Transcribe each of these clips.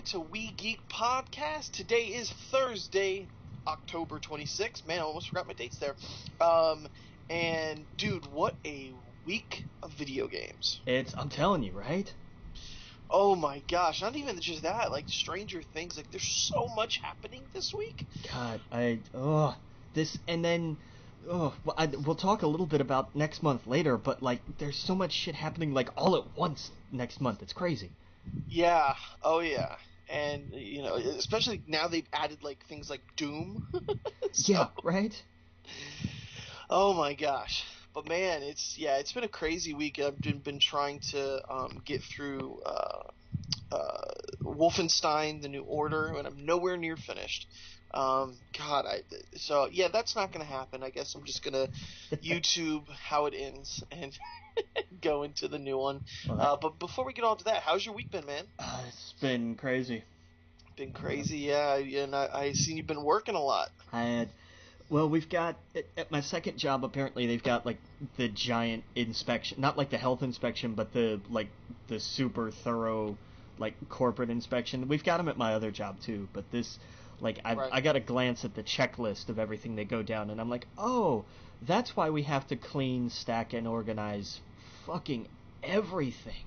To We Geek Podcast. Today is Thursday, October 26th. Man, I almost forgot my dates there. And dude, what a week of video games. I'm telling you, right? Oh my gosh, not even just that, like Stranger Things, like there's so much happening this week. God, we'll talk a little bit about next month later, but like there's so much shit happening like all at once next month. It's crazy. Yeah. Oh yeah. And, you know, especially now they've added, like, things like Doom. So, yeah, right? Oh, my gosh. But, man, it's been a crazy week. I've been trying to get through Wolfenstein, The New Order, and I'm nowhere near finished. So, yeah, that's not going to happen. I guess I'm just going to YouTube how it ends and go into the new one. But before we get on to that, how's your week been, man? It's been crazy. Been crazy, yeah. And I seen you've been working a lot. We've got, at my second job, apparently they've got, like, the giant inspection, not like the health inspection, but the super thorough, like, corporate inspection. We've got them at my other job, too, but this, like, I got a glance at the checklist of everything they go down, and I'm like, oh, that's why we have to clean, stack, and organize fucking everything.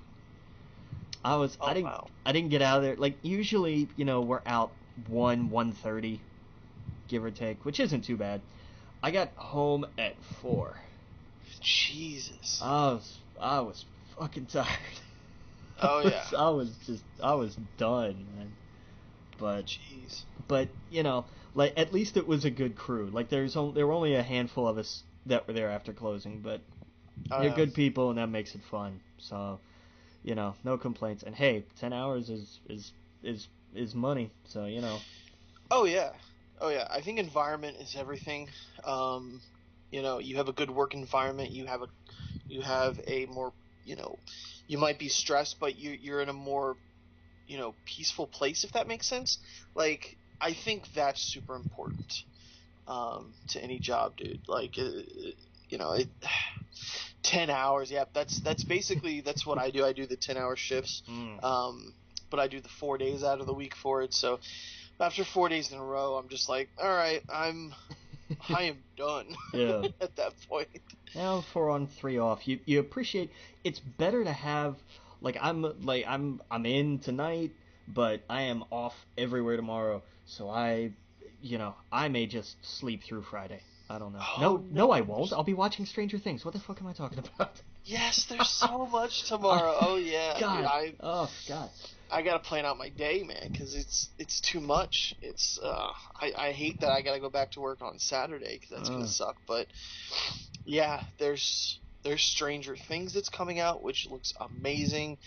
I didn't get out of there. Like, usually, you know, we're out 1:30, give or take, which isn't too bad. I got home at 4. Jesus. I was fucking tired. Oh yeah. I was done, man. But jeez. But, you know, like, at least it was a good crew. Like, there were only a handful of us that were there after closing, but they're good people, and that makes it fun. So, you know, no complaints. And hey, 10 hours is money, so, you know. Oh yeah. I think environment is everything. You know, you have a good work environment. You have a more, you know, you might be stressed, but you're in a more, you know, peaceful place, if that makes sense. Like, I think that's super important to any job, dude. Like, you know, 10 hours, yeah, that's basically, that's what I do. I do the 10-hour shifts, but I do the 4 days out of the week for it. So after 4 days in a row, I'm just like, all right, I am done. Yeah. At that point. Now 4 on 3 off. You appreciate. It's better to have, I'm in tonight, but I am off everywhere tomorrow. So I may just sleep through Friday. I don't know. Oh, no, I won't. I'll be watching Stranger Things. What the fuck am I talking about? Yes, there's so much tomorrow. Oh yeah. God. Dude, God. I gotta plan out my day, man, because it's too much. It's I hate that I gotta go back to work on Saturday, because that's gonna suck. But yeah, there's Stranger Things that's coming out, which looks amazing.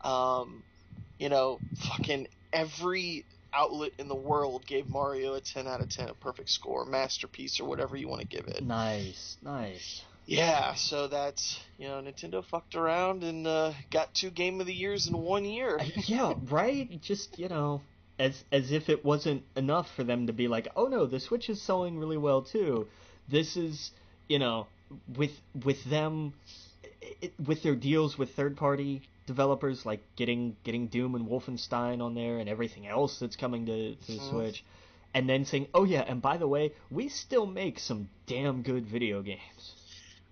You know, fucking every outlet in the world gave Mario a 10 out of 10, a perfect score, masterpiece, or whatever you want to give it. Nice. Yeah, so that's, you know, Nintendo fucked around and got 2 Game of the Years in 1 year. Yeah, right? Just, you know, as if it wasn't enough for them to be like, oh no, the Switch is selling really well too. This is, you know, with them, with their deals with third-party developers, like getting Doom and Wolfenstein on there and everything else that's coming to the Switch, and then saying, oh yeah, and by the way, we still make some damn good video games.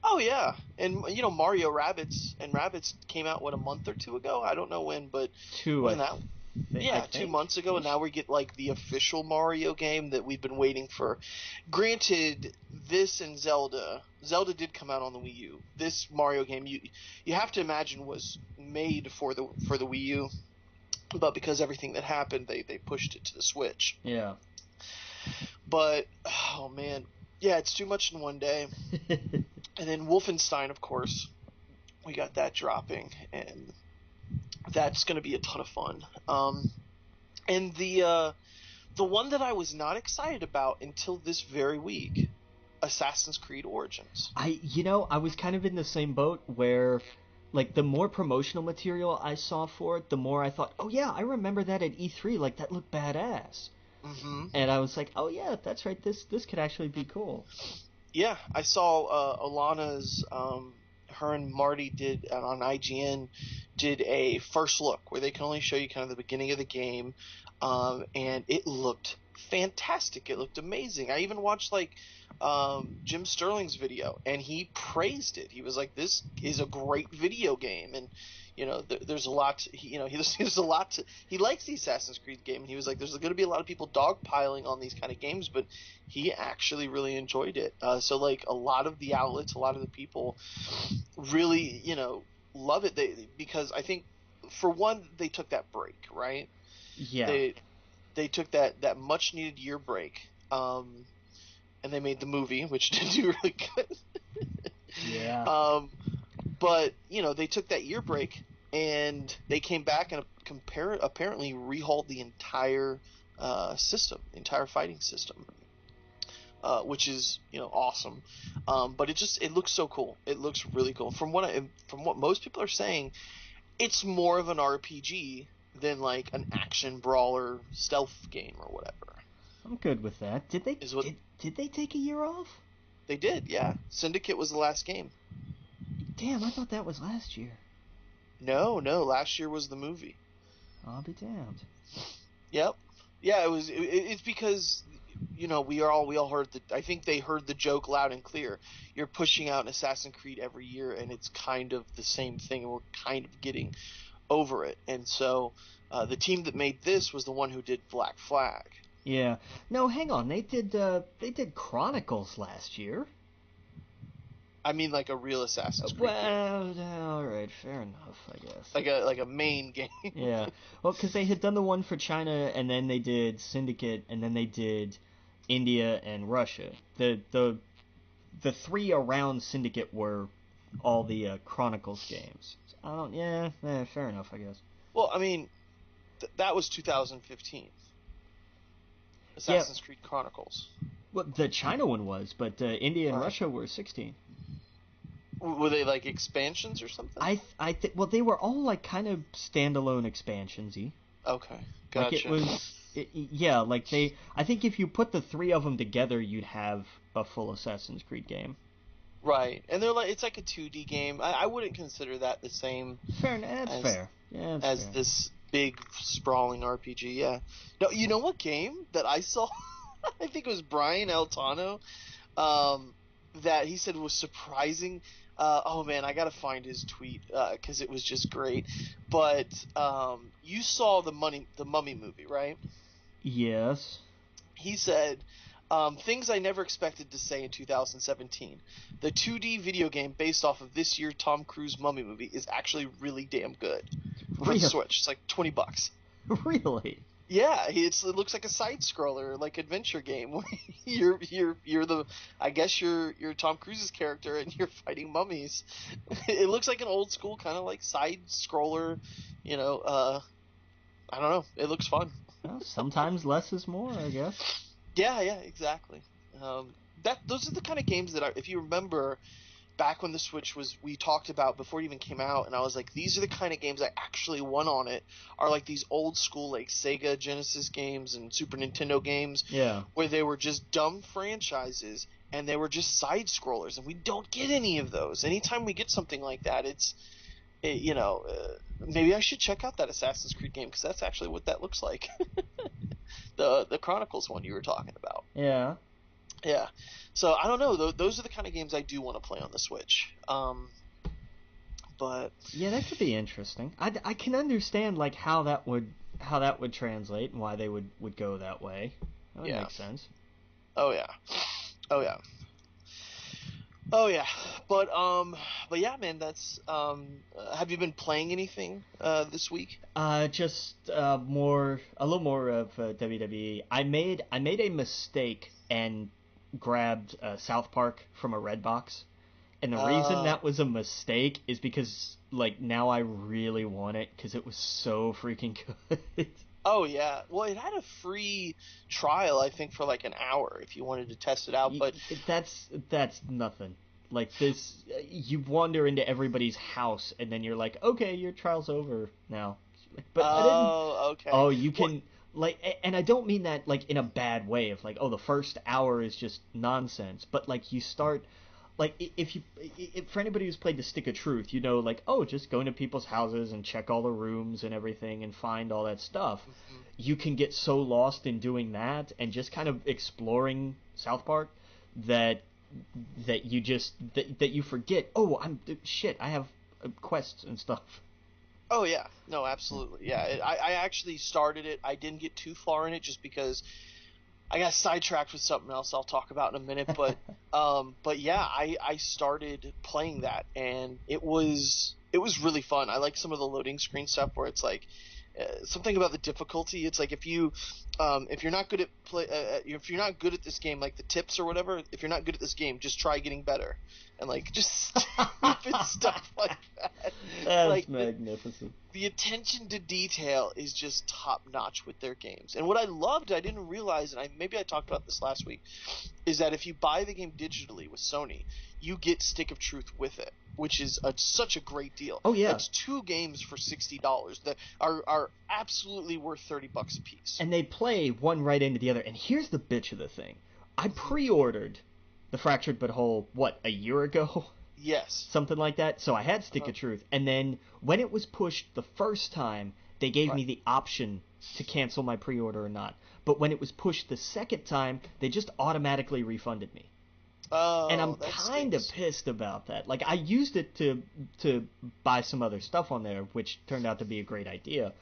Oh yeah, and you know, Mario Rabbids came out a month or 2 ago. I don't know when, but 2 months ago, and now we get like the official Mario game that we've been waiting for. Granted, this and Zelda did come out on the Wii U. This Mario game, you have to imagine, was made for the Wii U, but because everything that happened, they pushed it to the Switch. Yeah. But oh man, yeah, it's too much in one day. And then Wolfenstein, of course, we got that dropping, and that's going to be a ton of fun. And the one that I was not excited about until this very week, Assassin's Creed Origins. I was kind of in the same boat where, like, the more promotional material I saw for it, the more I thought, oh yeah, I remember that at E3, like, that looked badass. Mm-hmm. And I was like, oh yeah, that's right, this could actually be cool. Yeah, I saw Alana's, her and Marty did on IGN did a first look where they can only show you kind of the beginning of the game, and it looked fantastic. It looked amazing. I even watched like Jim Sterling's video, and he praised it. He was like, "This is a great video game," and there's a lot. There's a lot to. He likes the Assassin's Creed game, and he was like, "There's going to be a lot of people dogpiling on these kind of games," but he actually really enjoyed it. So like a lot of the outlets, a lot of the people really, love it. Because I think for one, they took that break, right? Yeah. They took that much needed year break, and they made the movie, which did do really good. Yeah. But they took that year break and they came back and apparently rehauled the entire system, the entire fighting system. Which is awesome, but it looks so cool. It looks really cool. From what most people are saying, it's more of an RPG than like an action brawler stealth game or whatever. I'm good with that. Did they take a year off? They did, yeah. Syndicate was the last game. Damn, I thought that was last year. No, last year was the movie. I'll be damned. Yep. Yeah, it was. It's because we all heard I think they heard the joke loud and clear. You're pushing out an Assassin's Creed every year, and it's kind of the same thing, and we're kind of getting over it. And so, the team that made this was the one who did Black Flag. Yeah. No, hang on. They did Chronicles last year. I mean, like a real Assassin's Creed game. All right, fair enough, I guess. Like a main game. Yeah. Well, because they had done the one for China, and then they did Syndicate, and then they did India and Russia. The three around Syndicate were all the Chronicles games. Fair enough, I guess. Well, I mean, that was 2015. Assassin's Creed Chronicles. Well, the China one was, but India and Russia were 16. Were they like expansions or something? I think they were all like kind of standalone expansionsy. Okay, gotcha. Like I think if you put the three of them together, you'd have a full Assassin's Creed game. Right, and it's like a 2D game. I wouldn't consider that the same. Fair, that's fair. Yeah, as fair. This big sprawling RPG. Yeah. No, you know what game that I saw? I think it was Brian Altano. That he said was surprising. Oh man, I gotta find his tweet because it was just great. But you saw the Mummy movie, right? Yes. He said, things I never expected to say in 2017. The 2D video game based off of this year's Tom Cruise Mummy movie is actually really damn good. For the Switch, it's like $20. Really? Yeah, it looks like a side scroller, like adventure game. you're Tom Cruise's character and you're fighting mummies. It looks like an old school kind of like side scroller. I don't know. It looks fun. Well, sometimes less is more, I guess. Yeah, exactly. Those are the kind of games that if you remember, back when the Switch we talked about before it even came out, and I was like, these are the kind of games I actually want on it, are like these old school like Sega Genesis games and Super Nintendo games, where they were just dumb franchises and they were just side scrollers, and we don't get any of those. Anytime we get something like that, maybe I should check out that Assassin's Creed game because that's actually what that looks like. the Chronicles one you were talking about. Yeah. Yeah. So I don't know. Those are the kind of games I do want to play on the Switch. But yeah, that could be interesting. I can understand like how that would translate and why they would go that way. That would make sense. Oh yeah. But yeah, man, that's have you been playing anything this week? Just a little more of WWE. I made a mistake and grabbed South Park from a red box, and the reason that was a mistake is because like now I really want it because it was so freaking good. Oh yeah. Well, it had a free trial, I think, for like an hour if you wanted to test it out. But That's nothing. Like this, you wander into everybody's house, and then you're like, okay, your trial's over now. But I didn't. oh, okay. Oh, you Well, can and I don't mean that like in a bad way of like, oh, the first hour is just nonsense, but like you start like if you if, for anybody who's played the Stick of Truth, you know, like, oh, just go into people's houses and check all the rooms and everything and find all that stuff. mhm. You can get so lost in doing that and just kind of exploring South Park that that you forget, oh, I'm shit, I have quests and stuff. Oh yeah. No, absolutely. Yeah. I actually started it. I didn't get too far in it just because I got sidetracked with something else I'll talk about in a minute, but yeah, I started playing that and it was really fun. I like some of the loading screen stuff where it's like something about the difficulty. It's like if you're not good at if you're not good at this game, like the tips or whatever, if you're not good at this game, just try getting better, and like just stupid stuff like that. That's Like magnificent. the attention to detail is just top notch with their games. And what I loved, I didn't realize, and maybe I talked about this last week, is that if you buy the game digitally with Sony, you get Stick of Truth with it, which is such a great deal. Oh yeah. That's two games for $60 that are absolutely worth $30 a piece. And they play one right into the other. And here's the bitch of the thing: I pre-ordered the Fractured But Whole a year ago, Yes. something like that. So I had Stick Uh-huh. of Truth, and then when it was pushed the first time, they gave Right. me the option to cancel my pre-order or not. But when it was pushed the second time, they just automatically refunded me. And I'm Oh, that kind of stinks. pissed about that. Like I used it to buy some other stuff on there, which turned out to be a great idea.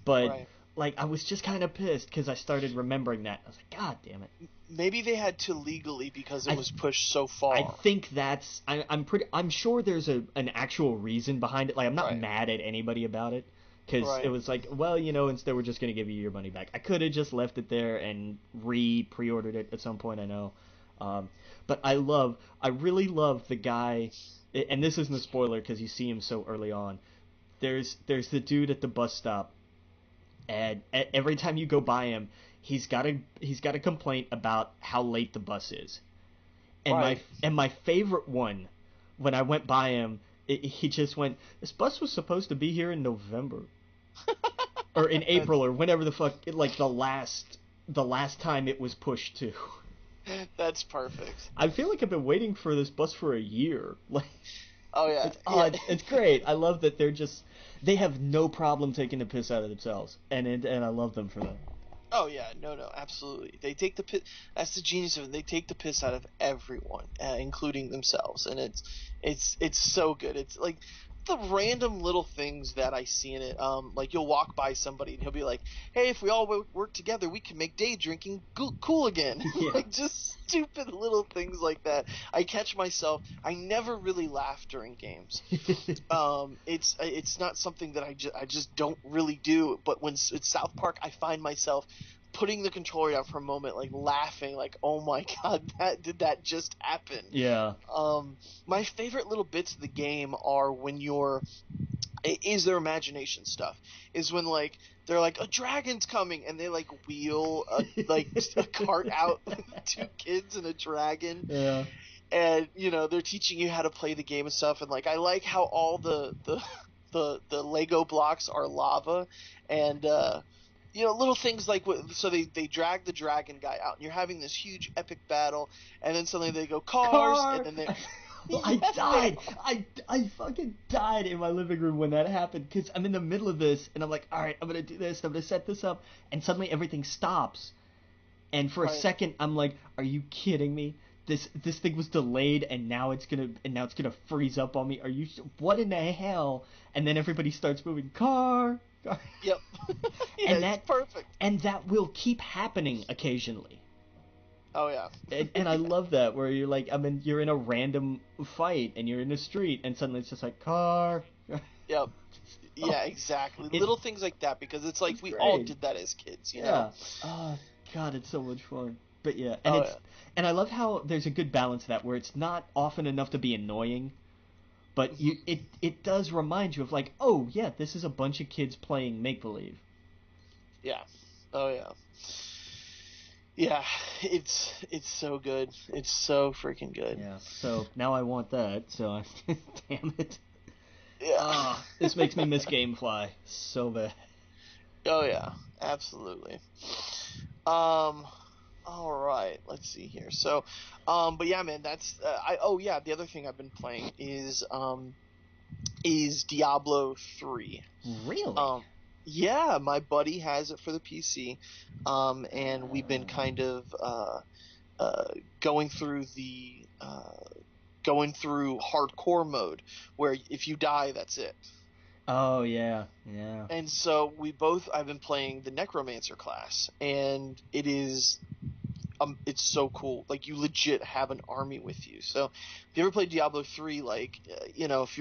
But Right. like I was just kind of pissed because I started remembering that. I was like, God damn it! Maybe they had to legally because it I was pushed so I far. think I'm sure there's an actual reason behind it. Like I'm not Right. mad at anybody about it because it Right. was like, well, you know, instead we're just gonna give you your money back. I could have just left it there and pre-ordered it at some point. I know, um, but I really love the guy, and this isn't a spoiler because you see him so early on. There's the dude at the bus stop, and every time you go by him, he's got a complaint about how late the bus is. And my Right. and my favorite one, when I went by him, he just went, "This bus was supposed to be here in November or in April That's or whenever the fuck, like the last time it was pushed to." that's perfect. I feel like I've been waiting for this bus for a year. Like Oh yeah. it's Yeah. it's great. I love that they have no problem taking the piss out of themselves, and I love them for that. Oh yeah, no, no, absolutely. They take the piss. That's the genius of it. They take the piss out of everyone, including themselves, and it's so good. It's like the random little things that I see in it. Like you'll walk by somebody and he'll be like, "Hey, if we all work together, we can make day drinking cool again." Yeah. Like just stupid little things like that. I catch myself. I never really laugh during games. It's not something that I just don't really do. But when it's South Park, I find myself putting the controller down for a moment, like laughing, like, "Oh my god, that just happen?" Yeah. My favorite little bits of the game are when is their imagination stuff. Is when like they're like a dragon's coming and they like wheel a cart out with two kids and a dragon, Yeah. and they're teaching you how to play the game and stuff, and like I like how all the Lego blocks are lava, and little things like so they drag the dragon guy out and you're having this huge epic battle, and then suddenly they go cars, and Car. then they I yes they died. I fucking died in my living room when that happened because I'm in the middle of this and I'm like, all right, I'm gonna do this. I'm gonna set this up, and suddenly everything stops. And for a right. second, I'm like, are you kidding me? This thing was delayed, and now it's gonna freeze up on me. Are you? What in the hell? And then everybody starts moving. Car. Car. Yep. Yeah, and it's that perfect. and that will keep happening occasionally. Oh yeah. And I love that where you're in a random fight and you're in the street and suddenly it's just like car. Yep. Oh, Yeah, exactly. it, Little things like that, because it's like it's we all great. did that as kids. Yeah. Oh God, it's so much fun. But yeah, Oh yeah. and I love how there's a good balance to that where it's not often enough to be annoying, but Mhm. it does remind you of like, oh yeah, this is a bunch of kids playing make believe. Yeah. Oh yeah. Yeah, it's so good. It's so freaking good. Yeah. So now I want that. So damn it. Yeah. This makes me miss GameFly so bad. Oh yeah, absolutely. Um, all right, let's see here. So, but yeah, man, that's I. Oh yeah, the other thing I've been playing is Diablo 3. Really? Um, yeah, my buddy has it for the PC, and we've been kind of uh going through the going through hardcore mode, where if you die, that's it. Oh yeah, yeah. And so I've been playing the Necromancer class, and it's so cool. Like, you legit have an army with you. So if you ever played Diablo 3, like, if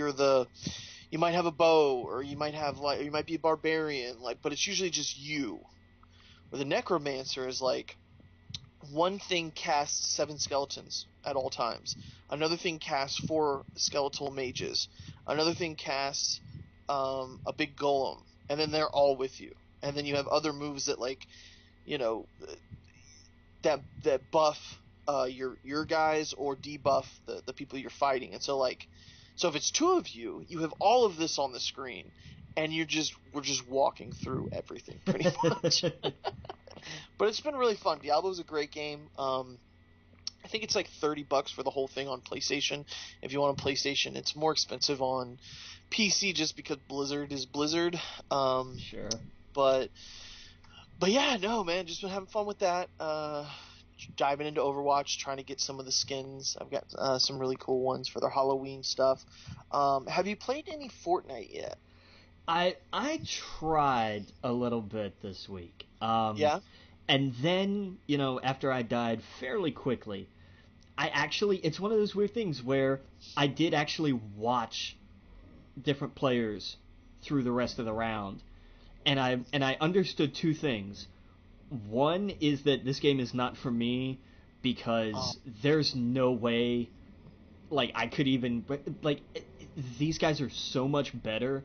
you might have a bow, or you might have like, or you might be a barbarian, like, but it's usually just you. Where the Necromancer is like, one thing casts 7 skeletons at all times. Another thing casts 4 skeletal mages. Another thing casts a big golem, and then they're all with you. And then you have other moves that, like, you know that buff your guys, or debuff the people you're fighting. And so, like, so if it's 2 of you, you have all of this on the screen, and we're just walking through everything pretty much. But it's been really fun. Diablo's a great game. I think it's like $30 for the whole thing on PlayStation. If you want a PlayStation, it's more expensive on PC just because Blizzard is Blizzard. Sure. But yeah, no, man, just been having fun with that. Diving into Overwatch, trying to get some of the skins. I've got some really cool ones for their Halloween stuff. Have you played any Fortnite yet? I tried a little bit this week. Yeah. And then, after I died fairly quickly, it's one of those weird things where I did actually watch different players through the rest of the round, and I understood 2 things. One is that this game is not for me because there's no way, like, I could even, like, these guys are so much better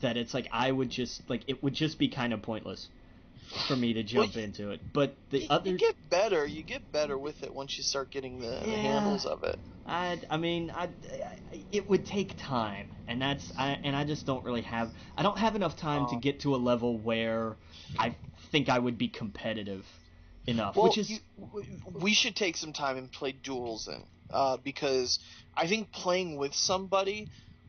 that it's like I would just, like, it would just be kind of pointless for me to jump into it. But you get better with it once you start getting the handles of it. I mean, it would take time, and I just don't really have. I don't have enough time to get to a level where I think I would be competitive enough. Well, which is, we should take some time and play duels then, because I think playing with somebody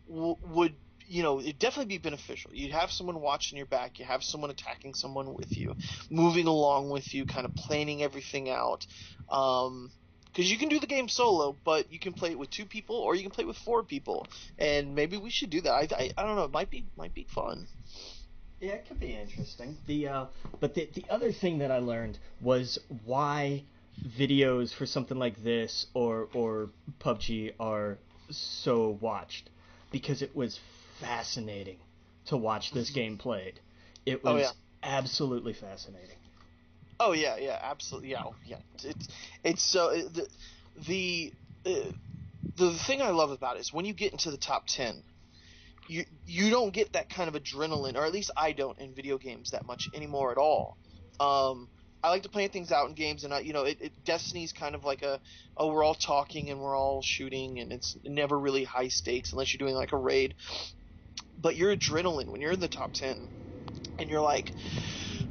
would, it'd definitely be beneficial. You'd have someone watching your back, you have someone attacking someone with you, moving along with you, kind of planning everything out. Because you can do the game solo, but you can play it with 2 people, or you can play it with 4 people, and maybe we should do that. I don't know, it might be fun. yeah, it could be interesting. But the other thing that I learned was why videos for something like this or PUBG are so watched, because it was fascinating to watch this game played. It Oh yeah. was absolutely fascinating. Oh yeah, absolutely, yeah, yeah. It's so the uh, the thing I love about it is when you get into the top 10, you don't get that kind of adrenaline, or at least I don't, in video games that much anymore at all. I like to plan things out in games, and Destiny's kind of like we're all talking and we're all shooting, and it's never really high stakes unless you're doing like a raid. But your adrenaline when you're in the top 10, and you're like,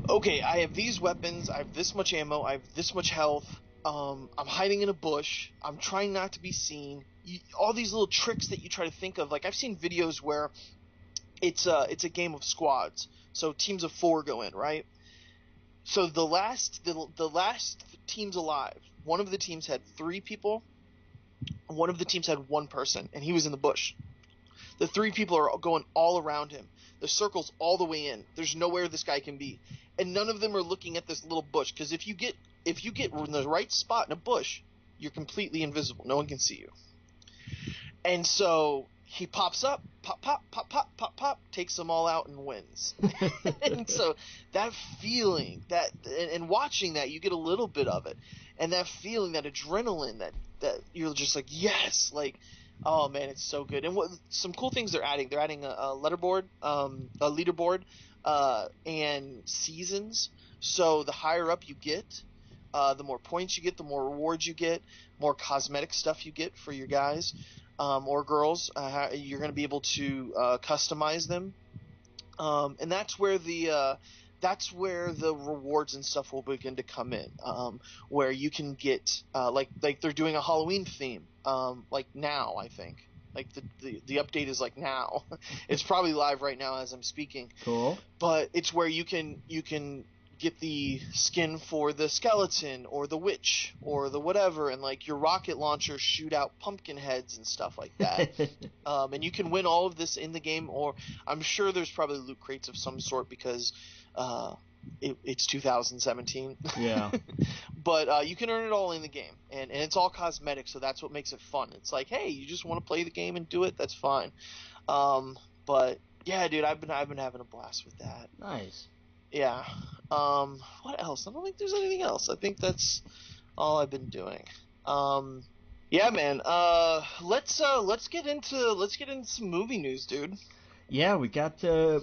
okay, I have these weapons, I have this much ammo, I have this much health. I'm hiding in a bush. I'm trying not to be seen. All these little tricks that you try to think of. Like, I've seen videos where it's a game of squads. So teams of 4 go in, right? So the last teams alive, one of the teams had 3 people. One of the teams had 1 person, and he was in the bush. The 3 people are going all around him. The circle's all the way in. There's nowhere this guy can be, and none of them are looking at this little bush. Because if you get in the right spot in a bush, you're completely invisible. No one can see you. And so he pops up, pop, pop, pop, pop, pop, pop, takes them all out and wins. And so that feeling, and watching that, you get a little bit of it, and that feeling, that adrenaline, that you're just like, yes, like. Oh man, it's so good. And some cool things they're adding. They're adding a leaderboard, and seasons. So the higher up you get, the more points you get, the more rewards you get, more cosmetic stuff you get for your guys or girls. You're going to be able to customize them, and that's where the rewards and stuff will begin to come in. Where you can get like they're doing a Halloween theme, like now I think. Like the update is like now. It's probably live right now as I'm speaking. Cool. But it's where you can get the skin for the skeleton or the witch or the whatever, and like your rocket launchers shoot out pumpkin heads and stuff like that. And you can win all of this in the game, or I'm sure there's probably loot crates of some sort because it's 2017. Yeah. But you can earn it all in the game, and it's all cosmetic, so that's what makes it fun. It's like, hey, you just want to play the game and do it, that's fine. But yeah, dude, I've been having a blast with that. Nice. Yeah. What else? I don't think there's anything else. I think that's all I've been doing. Yeah, man. Let's get into some movie news, dude. Yeah, we got some.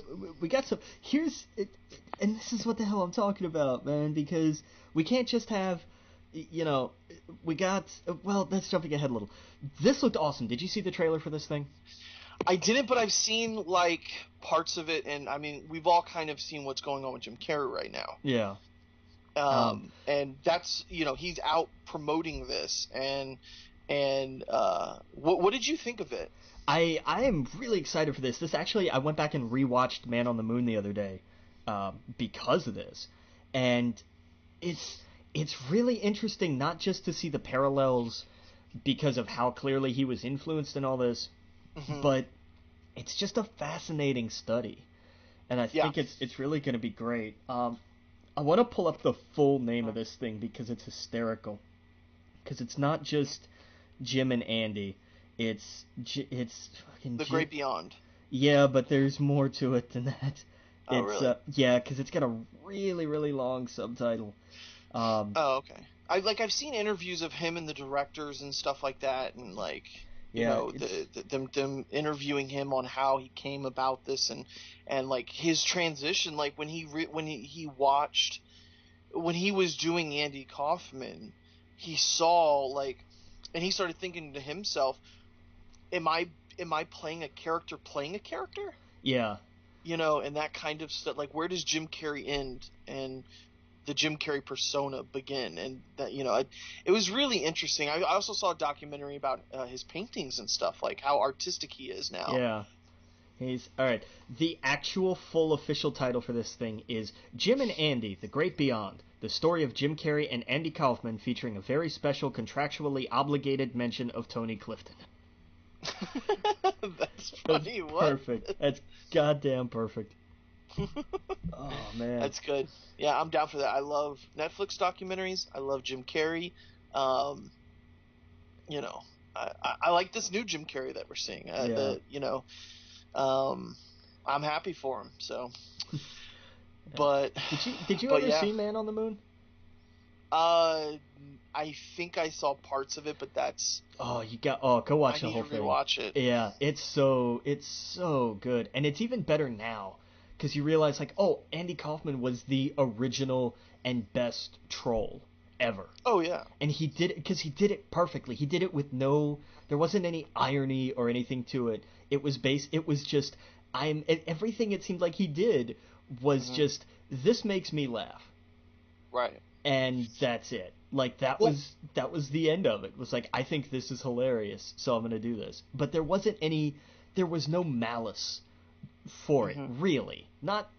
And this is what the hell I'm talking about, man. Because we can't just have, we got. Well, that's jumping ahead a little. This looked awesome. Did you see the trailer for this thing? I didn't, but I've seen like parts of it, and I mean, we've all kind of seen what's going on with Jim Carrey right now. Yeah. And that's he's out promoting this, and what did you think of it? I am really excited for this. This actually, I went back and rewatched Man on the Moon the other day, because of this, and it's really interesting not just to see the parallels because of how clearly he was influenced in all this. Mm-hmm. But it's just a fascinating study, and I think it's really going to be great. I want to pull up the full name of this thing because it's hysterical. Because it's not just Jim and Andy; it's fucking The Great Beyond. Yeah, but there's more to it than that. Oh, really? Yeah, because it's got a really, really long subtitle. Oh, okay. I've seen interviews of him and the directors and stuff like that, and like. Them interviewing him on how he came about this and like his transition, like when he watched when he was doing Andy Kaufman, he saw like, and he started thinking to himself, am I playing a character playing a character? Yeah. And that kind of stuff. Like, where does Jim Carrey end and the Jim Carrey persona begin? And that, it was really interesting. I also saw a documentary about his paintings and stuff, like how artistic he is now. Yeah. All right. The actual full official title for this thing is Jim and Andy, The Great Beyond, the story of Jim Carrey and Andy Kaufman, featuring a very special contractually obligated mention of Tony Clifton. That's funny. That's what? Perfect. That's goddamn perfect. Oh, man. That's good. Yeah, I'm down for that. I love Netflix documentaries. I love Jim Carrey. I like this new Jim Carrey that we're seeing. I'm happy for him. So, but did you ever see Man on the Moon? I think I saw parts of it, but that's. Go watch the whole thing. Watch it. Yeah, it's so good, and it's even better now because you realize like, Andy Kaufman was the original and best troll ever. Oh yeah. And he did it because he did it perfectly. He did it with there wasn't any irony or anything to it. It was just everything it seemed like he did was just, this makes me laugh. Right. And that's it. Like that was the end of it. It was like, I think this is hilarious, so I'm going to do this. But there was no malice for it, really. Not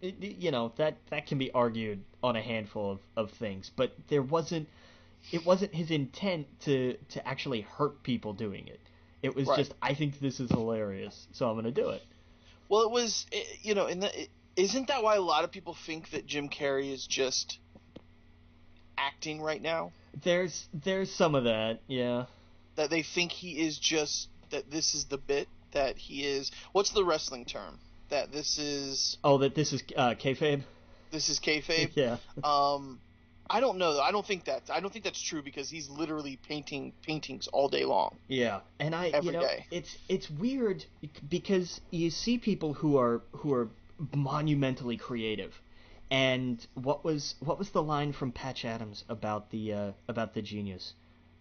that can be argued on a handful of things, but it wasn't his intent to actually hurt people doing it. It was just, I think this is hilarious, so I'm going to do it. Well, it was, isn't that why a lot of people think that Jim Carrey is just acting right now? There's some of that, yeah. That they think he is just, that this is the bit, that he is, what's the wrestling term? That this is... Oh, that this is kayfabe? This is kayfabe? Yeah. I don't know, though. I don't think that's true, because he's literally painting paintings all day long. Yeah, and every day. It's weird because you see people who monumentally creative. And what was the line from Patch Adams about the genius?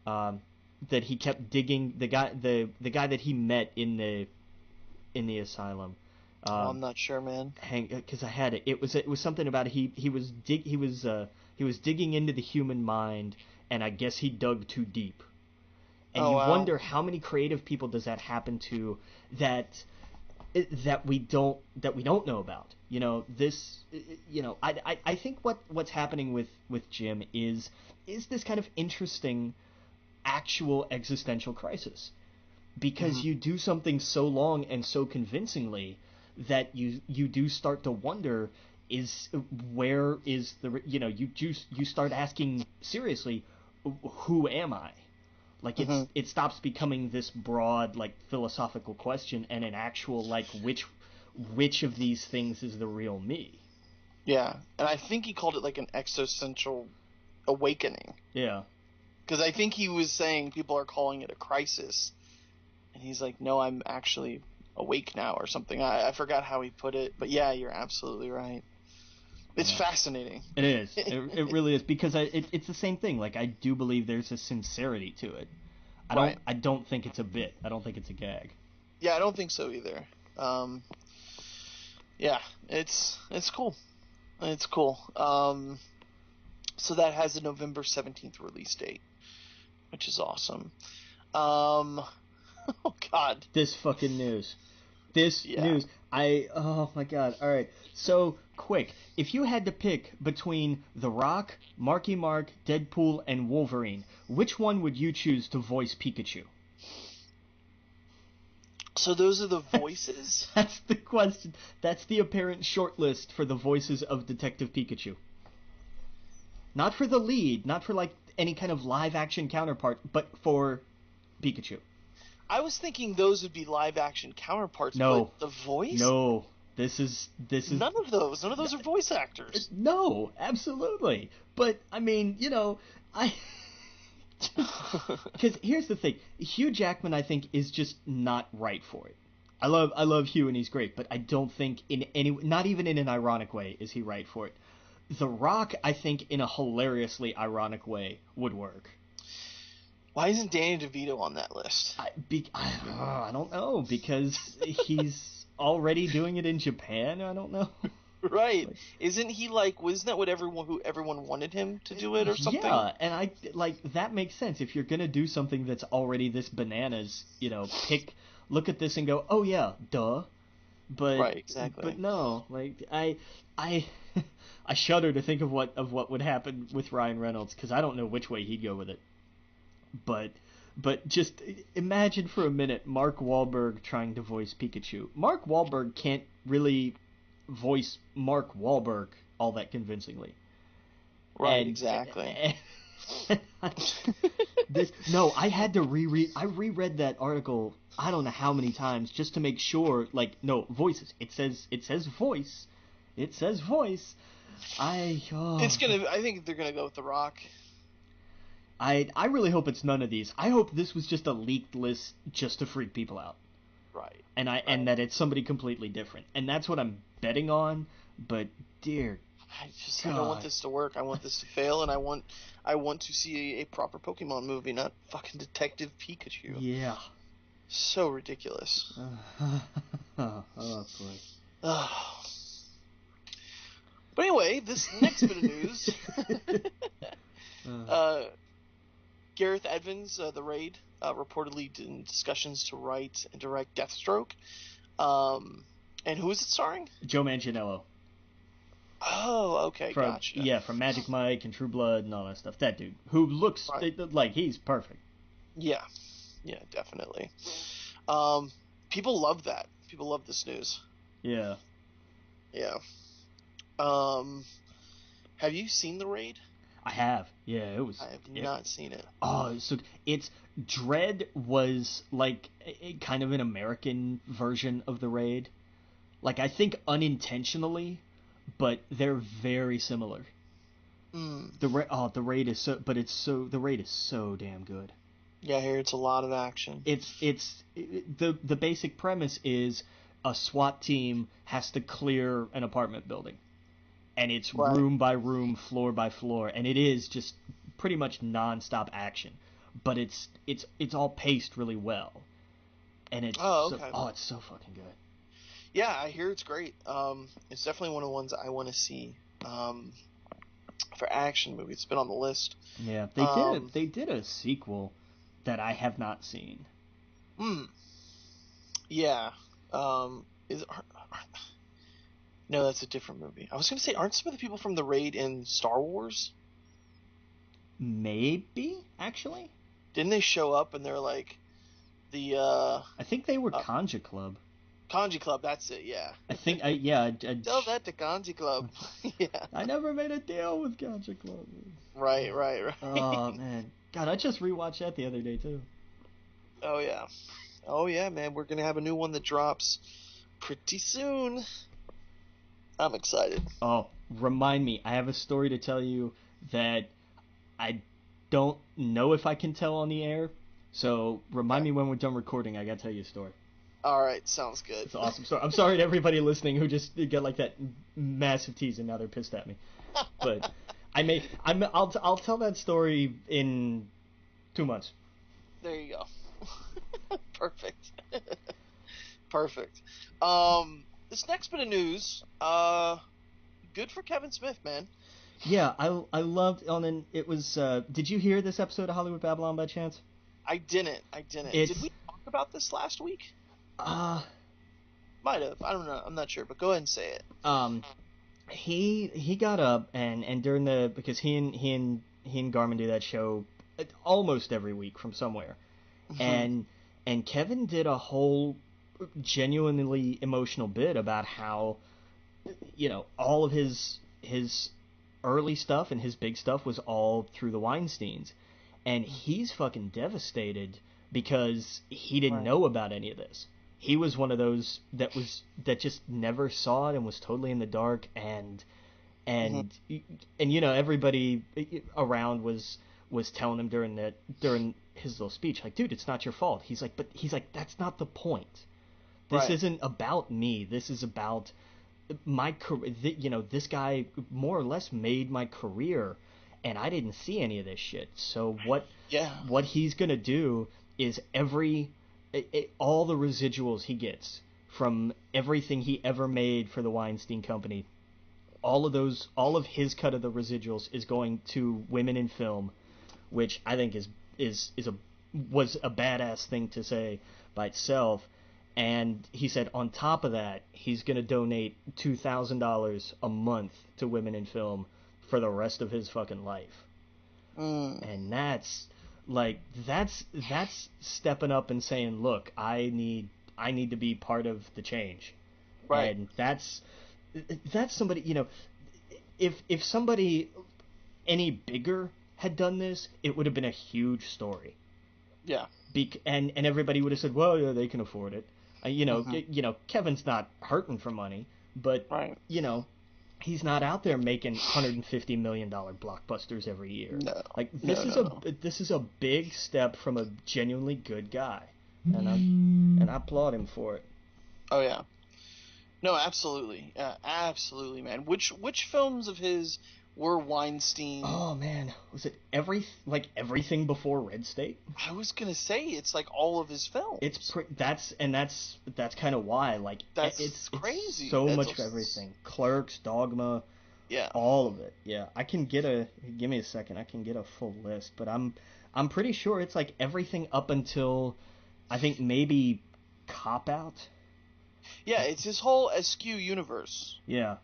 That he kept digging, the guy that he met in the asylum. I'm not sure, man. Because I had it. It was something about he was digging into the human mind, and I guess he dug too deep. And you wonder how many creative people does that happen to that we don't know about. I think what's happening with Jim is this kind of interesting actual existential crisis, because you do something so long and so convincingly that you do start to wonder, where is the, you start asking seriously, who am I? Like, it stops becoming this broad, like, philosophical question, and an actual, like, which of these things is the real me? Yeah, and I think he called it, like, an existential awakening. Yeah. Because I think he was saying people are calling it a crisis, and he's like, no, I'm actually awake now, or something. I forgot how he put it, but yeah, you're absolutely right. It's fascinating. It is. It really is, because it's the same thing. Like, I do believe there's a sincerity to it. I don't think it's a bit. I don't think it's a gag. Yeah, I don't think so either. Yeah, it's cool. It's cool. So that has a November 17th release date, which is awesome. Oh God. This fucking news. News. Oh my God. All right. So, quick. If you had to pick between The Rock, Marky Mark, Deadpool, and Wolverine, which one would you choose to voice Pikachu? So those are the voices? That's the question. That's the apparent shortlist for the voices of Detective Pikachu. Not for the lead, not for, like, any kind of live-action counterpart, but for Pikachu. I was thinking those would be live-action counterparts, no. But the voice? No. This is None of those are voice actors. No, absolutely. But, I mean, because here's the thing. Hugh Jackman, I think, is just not right for it. I love Hugh, and he's great, but I don't think not even in an ironic way is he right for it. The Rock, I think, in a hilariously ironic way, would work. Why isn't Danny DeVito on that list? I don't know, because he's already doing it in Japan. I don't know. Right. Isn't he wasn't that what everyone wanted him to do it or something? Yeah, and that makes sense. If you're going to do something that's already this bananas, look at this and go, oh yeah, duh. But, right, exactly. But no, I shudder to think of what would happen with Ryan Reynolds, because I don't know which way he'd go with it. But just imagine for a minute Mark Wahlberg trying to voice Pikachu. Mark Wahlberg can't really voice Mark Wahlberg all that convincingly. Right, exactly. I had to reread. I reread that article I don't know how many times just to make sure. Voices. It says voice. It says voice. I think they're gonna go with The Rock. I really hope it's none of these. I hope this was just a leaked list just to freak people out. Right. And that it's somebody completely different. And that's what I'm betting on, but dear God. I don't want this to work. I want this to fail, and I want to see a proper Pokemon movie, not fucking Detective Pikachu. Yeah. So ridiculous. Oh boy. But anyway, this next bit of news. Gareth Evans, The Raid, reportedly in discussions to write and direct Deathstroke. And who is it starring? Joe Manganiello. Oh, okay, gotcha. Yeah, from Magic Mike and True Blood and all that stuff. That dude, who looks like he's perfect. Yeah, definitely. People love that. People love this news. Yeah. Yeah. Have you seen The Raid? I have. Yeah, it was. I have not seen it. Oh, so Dread was like kind of an American version of The Raid. I think unintentionally, but they're very similar. The Raid is The Raid is so damn good. Yeah, I hear it's a lot of action. The basic premise is a SWAT team has to clear an apartment building, and it's Right. room by room, floor by floor, and it is just pretty much non-stop action, but it's all paced really well, and it's Okay. it's so fucking good. Yeah, I hear it's great. It's definitely one of the ones I want to see. For action movie, it's been on the list. Yeah, they did a sequel that I have not seen. Yeah. Is no, that's a different movie. I was gonna say, aren't some of the people from the raid in Star Wars? Maybe, actually. Didn't they show up and they're like the I think they were Kanji Club. Kanji Club, that's it, yeah. I think Tell that to Kanji Club. Yeah. I never made a deal with Kanji Club. Right. Oh man. God, I just rewatched that the other day too. Oh yeah, man. We're gonna have a new one that drops pretty soon. I'm excited. Oh, remind me, I have a story to tell you that I don't know if I can tell on the air. So remind me when we're done recording. I gotta tell you a story. All right, sounds good. It's awesome. So I'm sorry to everybody listening who just got like that massive tease and now they're pissed at me. But I'll tell that story in 2 months. There you go. Perfect. Perfect. This next bit of news, good for Kevin Smith, man. Yeah, I loved it was did you hear this episode of Hollywood Babylon by chance? I didn't. Did we talk about this last week? Might have. I don't know. I'm not sure, but go ahead and say it. He got up and during because he and Garmin do that show almost every week from somewhere. Mm-hmm. And Kevin did a whole genuinely emotional bit about how all of his early stuff and his big stuff was all through the Weinsteins, and he's fucking devastated because he didn't know about any of this. He was one of those that just never saw it and was totally in the dark, and everybody around was telling him during his little speech, like, dude, it's not your fault. He's like, that's not the point. This isn't about me. This is about my career. This guy more or less made my career, and I didn't see any of this shit. So what he's gonna do is all the residuals he gets from everything he ever made for the Weinstein Company, all of his cut of the residuals is going to women in film, which I think was a badass thing to say by itself. And he said on top of that, he's going to donate $2,000 a month to women in film for the rest of his fucking life. And that's stepping up and saying, look, I need to be part of the change. Right. And that's somebody, if somebody any bigger had done this, it would have been a huge story. Yeah. And everybody would have said, well, yeah, they can afford it. Kevin's not hurting for money, but he's not out there making $150 million blockbusters every year. No. This is a big step from a genuinely good guy, and I applaud him for it. Oh yeah. No, absolutely, absolutely, man. Which films of his were Weinstein? Oh man, was it everything before Red State? I was gonna say it's like all of his films. That's kind of why it's crazy. It's so much of everything. Clerks, Dogma, all of it. Yeah, give me a second. I can get a full list, but I'm pretty sure it's like everything up until I think maybe Cop Out. Yeah, it's his whole Askew universe. Yeah.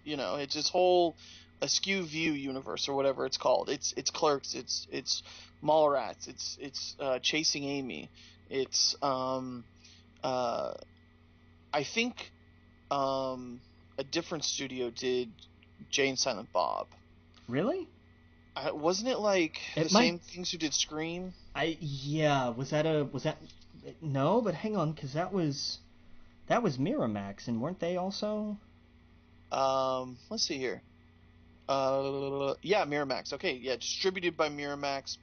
It's his whole Askew View universe or whatever it's called. It's Clerks. It's Mallrats. It's Chasing Amy. It's I think a different studio did Jay and Silent Bob. Really? Wasn't it like same things who did Scream? Was that no? But hang on, because that was Miramax, and weren't they also? Let's see here. Yeah, Miramax. Okay, yeah, distributed by Miramax.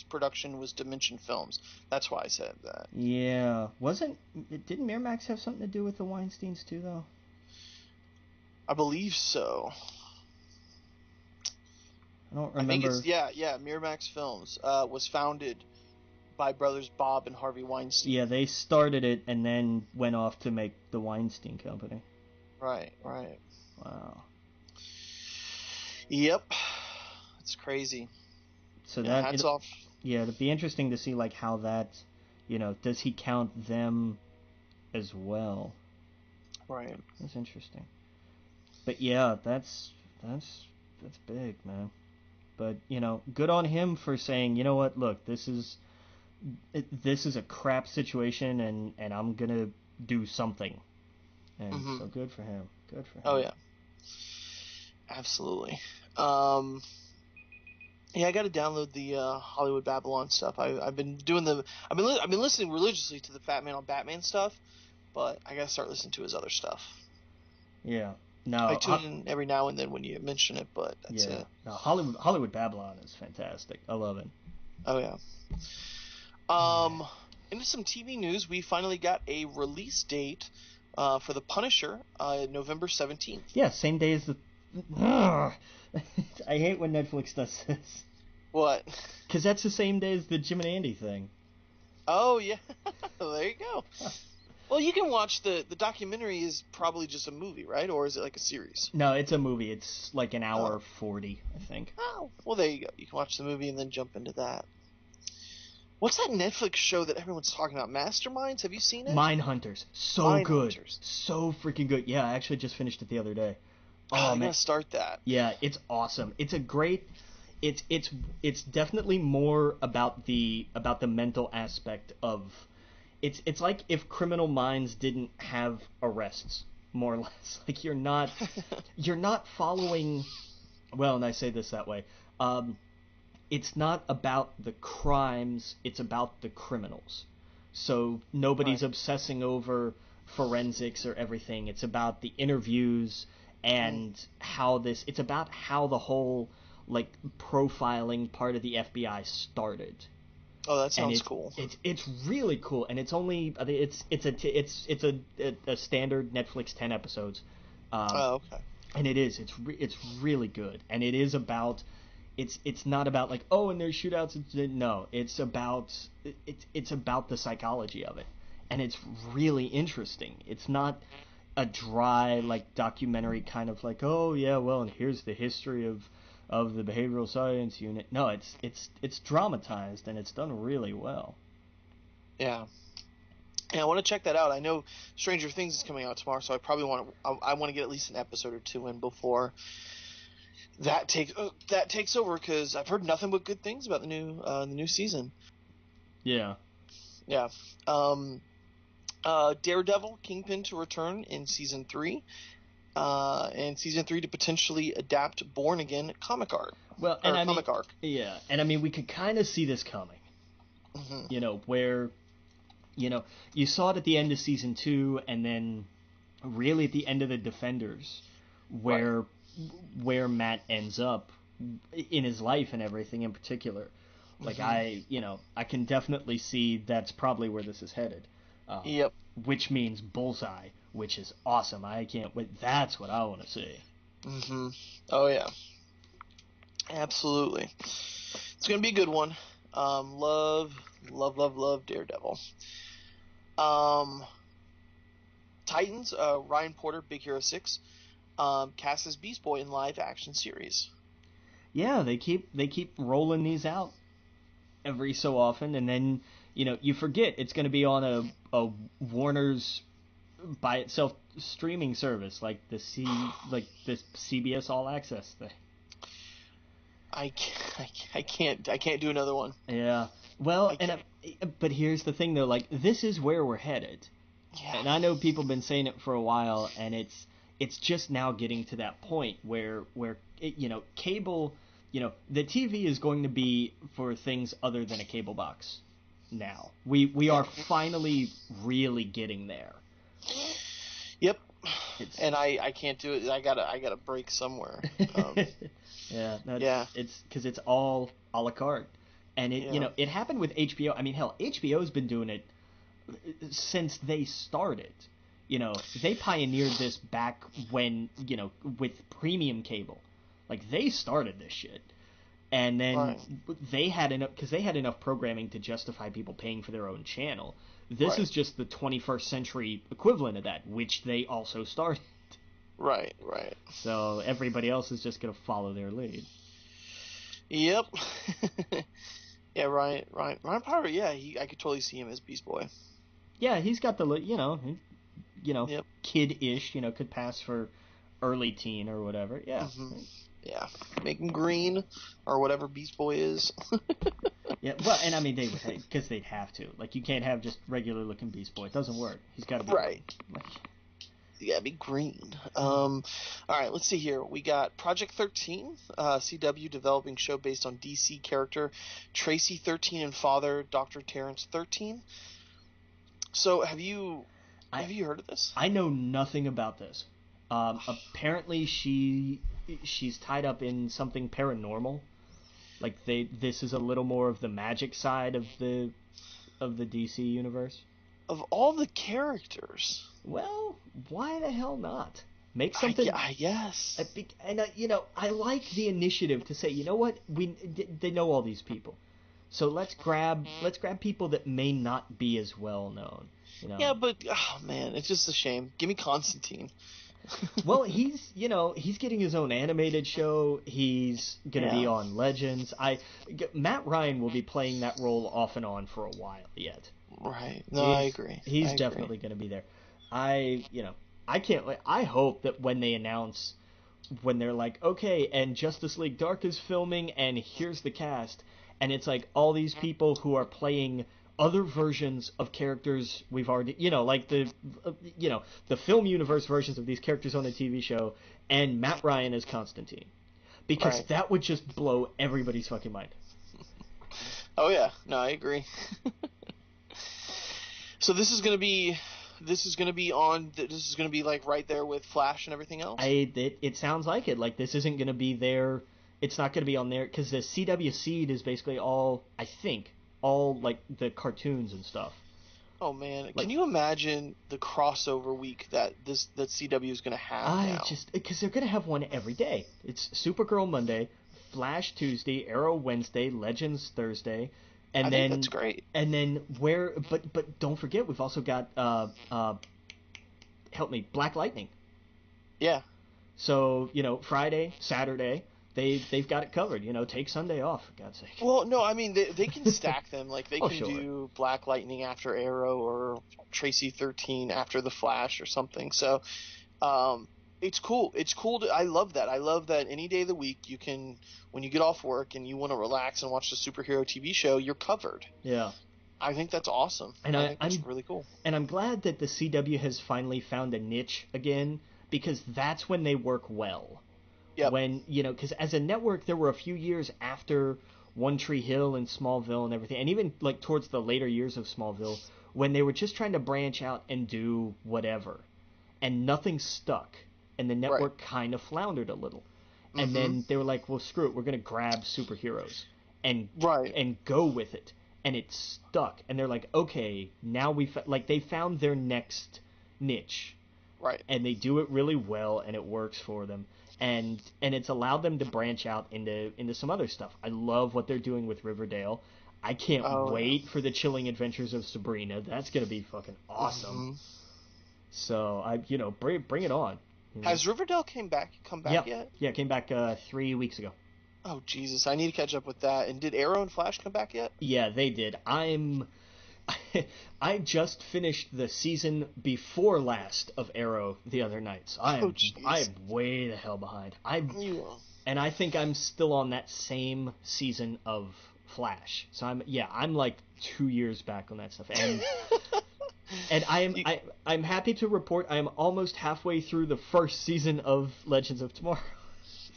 Production was Dimension Films. That's why I said that. Yeah, didn't Miramax have something to do with the Weinsteins too, though? I believe so. I don't I think remember. it's yeah. Miramax Films was founded by brothers Bob and Harvey Weinstein. Yeah, they started it and then went off to make the Weinstein Company. Right, right. Wow. Yep. It's crazy. So Yeah, that hats it, off. yeah, it'd be interesting to see like how that, does he count them as well? Right. That's interesting. But yeah, that's big, man. But good on him for saying, you know what, look, this is a crap situation, and I'm gonna do something. And Mm-hmm. so good for him. Good for Oh him. yeah. Absolutely. Um, yeah, I got to download the Hollywood Babylon stuff. I've been doing I've been listening religiously to the Fat Man on Batman stuff, but I got to start listening to his other stuff. Yeah. I No. tune in every now and then when you mention it, but that's Yeah. it. No. Hollywood Babylon is fantastic. I love it. Oh yeah. Um, into some TV news, we finally got a release date for The Punisher, November 17th. Yeah. Same day as the. I hate when Netflix does this. What? Because that's the same day as the Jim and Andy thing. Oh yeah, there you go. Well, you can watch the documentary is probably just a movie, right? Or is it like a series? No, it's a movie. It's like an hour Oh. 40, I think. Oh, well there you go. You can watch the movie and then jump into that. What's that Netflix show that everyone's talking about? Masterminds? Have you seen it? Mindhunters. So good. Mindhunters. So freaking good. Yeah, I actually just finished it the other day. Oh I man. gotta start that. Yeah, it's awesome. It's a great it's definitely more about the mental aspect of it's like if Criminal Minds didn't have arrests, more or less. Like you're not following, well, and I say this that way. It's not about the crimes, it's about the criminals. So nobody's Right. obsessing over forensics or everything. It's about the interviews Mm. and it's about how the whole like profiling part of the FBI started. Oh, that And sounds cool. it's really cool, and it's only I think it's a standard Netflix 10 episodes. Um, Oh, okay. and it's really good, and it is about it's not about like, oh, and there's shootouts. No, it's about the psychology of it, and it's really interesting. It's not a dry like documentary kind of like, oh yeah, well, and here's the history of the behavioral science unit. No, it's dramatized, and it's done really well. Yeah. Yeah, I want to check that out. I know Stranger Things is coming out tomorrow, so I probably I want to get at least an episode or two in before that takes over because I've heard nothing but good things about the new season. Yeah. Yeah. Um, Daredevil Kingpin to return in season three, and season three to potentially adapt Born Again comic art Well, and or I mean, comic arc. yeah, and I mean, we could kind of see this coming. Hmm. Where you saw it at the end of season 2, and then really at the end of the Defenders, Right. where Matt ends up in his life and everything in particular. Like Hmm. I can definitely see that's probably where this is headed. Yep. Which means Bullseye, which is awesome. I can't wait. That's what I want to see. Hmm. Oh yeah. Absolutely. It's gonna be a good one. Love Daredevil. Um, Titans. Ryan Porter, Big Hero 6. Cast as Beast Boy in live action series. Yeah, they keep rolling these out every so often, and then you forget it's going to be on a Warner's by itself streaming service like like this CBS All Access thing. I can't do another one. Yeah. Well, I can't. but here's the thing though, like this is where we're headed. Yeah. And I know people have been saying it for a while, and it's just now getting to that point where cable, the TV is going to be for things other than a cable box. Now we Yeah. are finally really getting there. Yep. It's and I can't do it. I gotta break somewhere. yeah, Yeah, it's because it's all a la carte, and yeah, it happened with HBO. I mean, hell, HBO's been doing it since they started. They pioneered this back when with premium cable, like they started this shit, and then right, they had enough because they had enough programming to justify people paying for their own channel. This right, is just the 21st century equivalent of that, which they also started. right, right. So everybody else is just gonna follow their lead. Yep. Yeah, Ryan Power. Yeah, I could totally see him as Beast Boy. Yeah, he's got the Yep. kid-ish. Could pass for early teen or whatever. Yeah. Hmm. Yeah. Make him green or whatever Beast Boy is. Yeah, well, and I mean they would because they'd have to. Like you can't have just regular looking Beast Boy. It doesn't work. He's got to be Right. like, Yeah, be green. All right, let's see here. We got Project 13, CW developing show based on DC character Tracy 13 and father Dr. Terrence 13. So, I have you heard of this? I know nothing about this. Apparently she's tied up in something paranormal. Like this is a little more of the magic side of the DC universe. Of all the characters, Well, why the hell not? Make something. I guess. And I like the initiative to say, you know what, they know all these people, so let's grab people that may not be as well known. Yeah, but oh man, it's just a shame. Give me Constantine. Well, he's getting his own animated show. He's gonna be Yeah. on Legends. Matt Ryan will be playing that role off and on for a while yet. Right. No, I He's agree. he's I agree. definitely gonna be there. I can't. I hope that when they announce, when they're like, okay, and Justice League Dark is filming, and here's the cast, and it's like all these people who are playing other versions of characters we've already, like the film universe versions of these characters on the TV show, and Matt Ryan as Constantine, because Right. that would just blow everybody's fucking mind. Oh yeah. No, I agree. So this is gonna be on. This is gonna be like right there with Flash and everything else. It sounds like it. Like this isn't gonna be there. It's not gonna be on there because the CW seed is basically all, I think, all like the cartoons and stuff. Oh man, Like can you imagine the crossover week that CW is gonna have I now? just because they're gonna have one every day. It's Supergirl Monday, Flash Tuesday, Arrow Wednesday, Legends Thursday, I and think that's then great. but don't forget we've also got help me, Black Lightning. Yeah. So Friday, Saturday, they've got it covered. Take Sunday off for God's sake. Well, no, I mean they can stack them. Like they Oh can sure. do Black Lightning after Arrow or Tracy 13 after the Flash or something. So, it's cool. It's cool. I love that. I love that any day of the week you can, when you get off work and you want to relax and watch the superhero TV show, you're covered. Yeah. I think that's awesome. And I think that's really cool. I'm glad that the CW has finally found a niche again, because that's when they work well. Yep. When because as a network there were a few years after One Tree Hill and Smallville and everything, and even like towards the later years of Smallville, when they were just trying to branch out and do whatever, and nothing stuck, and the Right. network kind of floundered a little. And Mm-hmm. then they were like, well, screw it, we're gonna grab superheroes and Right. go with it, and it stuck. And they're like, okay, now they found their next niche, Right. and they do it really well, and it works for them. And it's allowed them to branch out into some other stuff. I love what they're doing with Riverdale. I can't Oh, wait for the Chilling Adventures of Sabrina. That's gonna be fucking awesome. Mm-hmm. So bring it on. Has Riverdale come back yet? Yeah, it came back 3 weeks ago. Oh Jesus, I need to catch up with that. And did Arrow and Flash come back yet? Yeah, they did. I just finished the season before last of Arrow the other night. So I am way the hell behind. And I think I'm still on that same season of Flash. So I'm like 2 years back on that stuff. And I'm happy to report I am almost halfway through the first season of Legends of Tomorrow.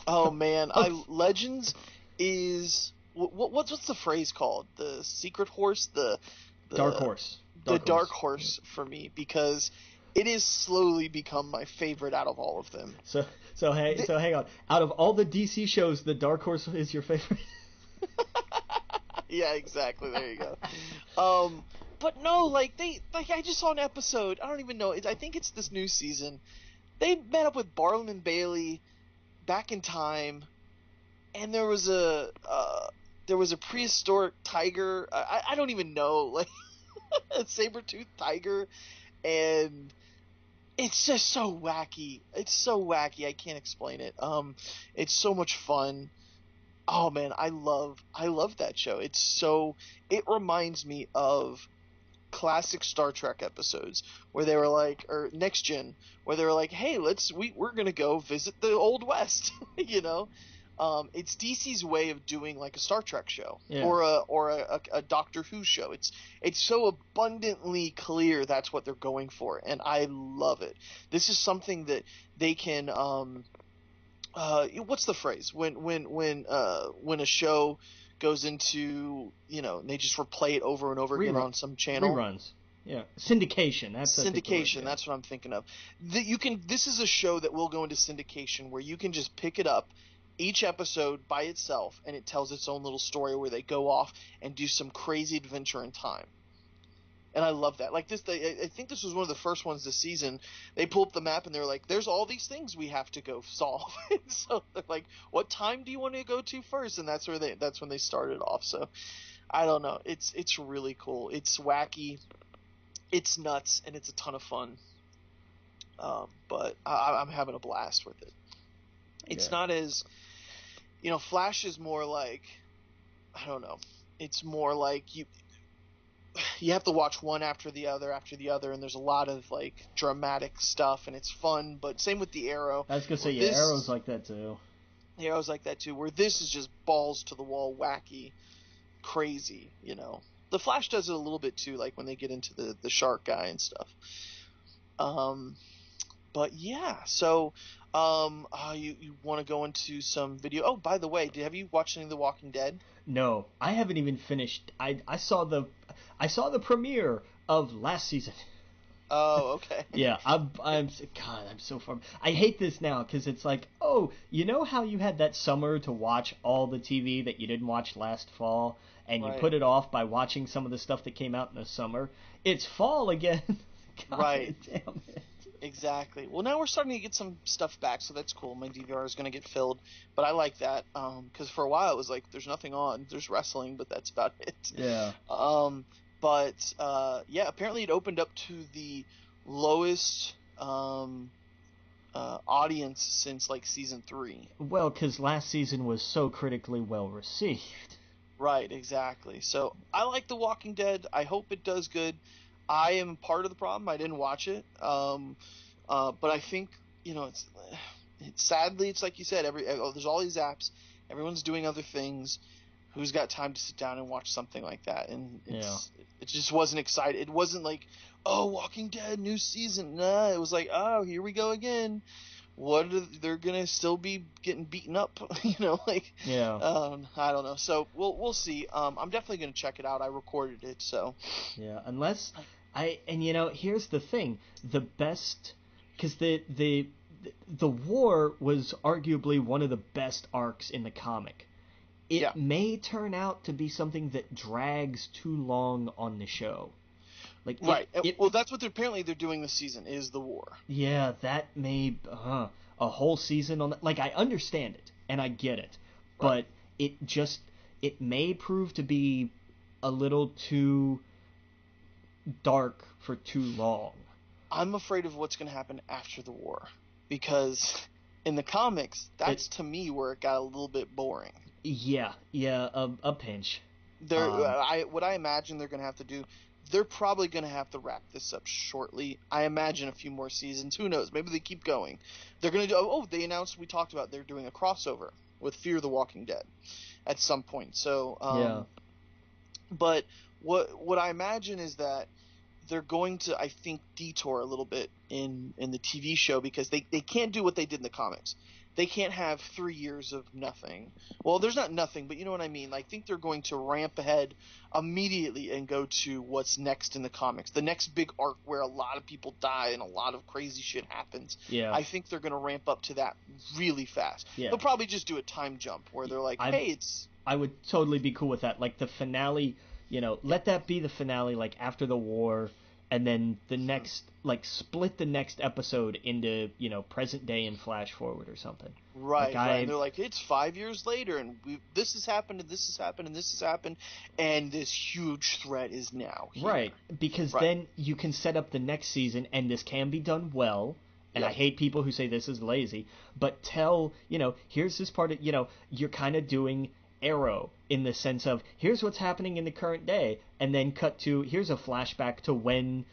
Oh man, Legends is what's the phrase called? The secret horse, the Dark Horse. Dark Horse for me, because it has slowly become my favorite out of all of them. So hang on. Out of all the DC shows, the Dark Horse is your favorite? Yeah, exactly. There you go. But no, like I just saw an episode. I don't even know. I think it's this new season. They met up with Barnum and Bailey back in time, and there was a prehistoric tiger. I don't even know, like a saber-toothed tiger, and it's just so wacky. It's so wacky. I can't explain it. It's so much fun. Oh man, I love that show. It reminds me of classic Star Trek episodes where they were like, or Next Gen, where they were like, hey, we're gonna go visit the Old West, you know. It's DC's way of doing like a Star Trek show, Yeah. or a Doctor Who show. It's so abundantly clear that's what they're going for, and I love it. This is something that they can what's the phrase when a show goes into, you know, they just replay it over and over again on some channel. Reruns. Yeah, syndication. Syndication. That's what I'm thinking of. This is a show that will go into syndication where you can just pick it up, each episode by itself, and it tells its own little story where they go off and do some crazy adventure in time. And I love that. Like this, I think this was one of the first ones this season. They pull up the map and they're like, "There's all these things we have to go solve." So they're like, "What time do you want to go to first?" And that's when they started off. So I don't know. It's really cool. It's wacky, it's nuts, and it's a ton of fun. But I'm having a blast with it. It's not as, you know, Flash is more like, I don't know. It's more like you have to watch one after the other, and there's a lot of like dramatic stuff, and it's fun. But same with the Arrow. I was gonna say, yeah, Arrow's like that too. The Arrow's like that too, where this is just balls to the wall, wacky, crazy. You know, the Flash does it a little bit too, like when they get into the shark guy and stuff. But yeah, so you want to go into some video? Oh, by the way, have you watched any of The Walking Dead? No, I haven't even finished. I saw the premiere of last season. Oh, okay. Yeah, I'm so far. I hate this now because it's like, oh, you know how you had that summer to watch all the TV that you didn't watch last fall, and you put it off by watching some of the stuff that came out in the summer. It's fall again. God, right. Damn it. Exactly. Well, now we're starting to get some stuff back, so that's cool. My DVR is going to get filled, but I like that because for a while it was like there's nothing on. There's wrestling, but that's about it. Yeah. But yeah, apparently it opened up to the lowest audience since like season 3. Well, because last season was so critically well received. Right. Exactly. So I like The Walking Dead. I hope it does good. I am part of the problem. I didn't watch it, but I think, you know, it's sadly it's like you said. There's all these apps. Everyone's doing other things. Who's got time to sit down and watch something like that? And it just wasn't exciting. It wasn't like, oh, Walking Dead new season. Nah, it was like, oh, here we go again. They're gonna still be getting beaten up, you know, like, yeah. I don't know. So we'll see. I'm definitely gonna check it out. I recorded it, so yeah. Unless and you know, here's the thing: the best, because the war was arguably one of the best arcs in the comic. It may turn out to be something that drags too long on the show. Like well, that's what apparently they're doing this season is the war. Yeah, that may a whole season on that. Like, I understand it and I get it, but it may prove to be a little too dark for too long. I'm afraid of what's going to happen after the war, because in the comics, that's to me where it got a little bit boring. Yeah, a pinch. What I imagine they're going to have to do. They're probably going to have to wrap this up shortly. I imagine a few more seasons. Who knows? Maybe they keep going. They're going to do. Oh, they announced. We talked about they're doing a crossover with Fear the Walking Dead at some point. So, yeah. But what I imagine is that they're going to, I think, detour a little bit in the TV show, because they can't do what they did in the comics. they can't have 3 years of nothing. Well, there's not nothing, but you know what I mean. I think they're going to ramp ahead immediately and go to what's next in the comics. The next big arc where a lot of people die and a lot of crazy shit happens. Yeah. I think they're going to ramp up to that really fast. Yeah. They'll probably just do a time jump where they're like, hey, it's... I would totally be cool with that. Like the finale, let that be the finale, like after the war, and then the next, like split the next episode into, present day and flash forward or something. Right, right. And they're like, it's 5 years later, and this has happened, and this has happened, and this has happened, and this huge threat is now here. Right, because then you can set up the next season, and this can be done well. And I hate people who say this is lazy, but here's this part of, you're kind of doing Arrow in the sense of here's what's happening in the current day, and then cut to here's a flashback to when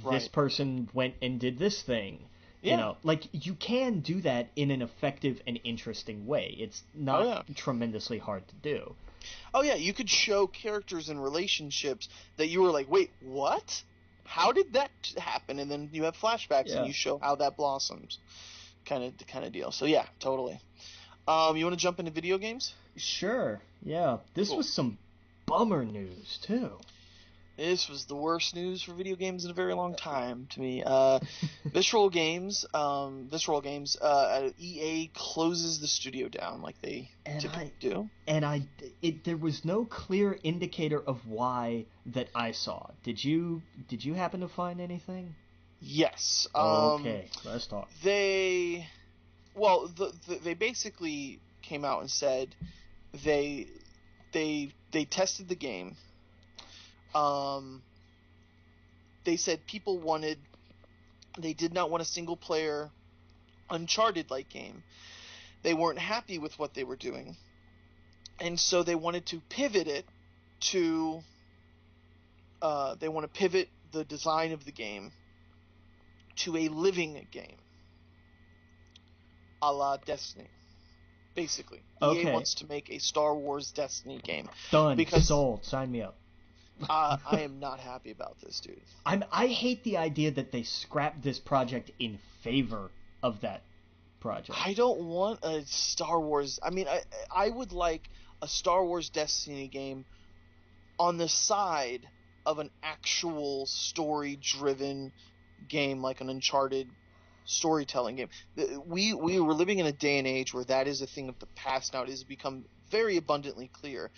this person went and did this thing. Like you can do that in an effective and interesting way. It's not tremendously hard to do. Oh yeah, you could show characters and relationships that you were like, wait, what? How did that happen? And then you have flashbacks and you show how that blossoms, kind of deal. So yeah, totally. You want to jump into video games? Sure. Yeah. This was some bummer news too. This was the worst news for video games in a very long time to me. Visceral Games, EA closes the studio down like they typically do. And there was no clear indicator of why that I saw. Did you happen to find anything? Yes. Okay, let's talk. They basically came out and said they tested the game. They said they did not want a single player Uncharted-like game. They weren't happy with what they were doing. And so they wanted to pivot it to, they want to pivot the design of the game to a living game. A la Destiny. Basically. EA wants to make a Star Wars Destiny game. Done. Sold. Sign me up. I am not happy about this, dude. I hate the idea that they scrapped this project in favor of that project. I don't want a Star Wars... I mean, I would like a Star Wars Destiny game on the side of an actual story-driven game like an Uncharted storytelling game. We were living in a day and age where that is a thing of the past now. It has become very abundantly clear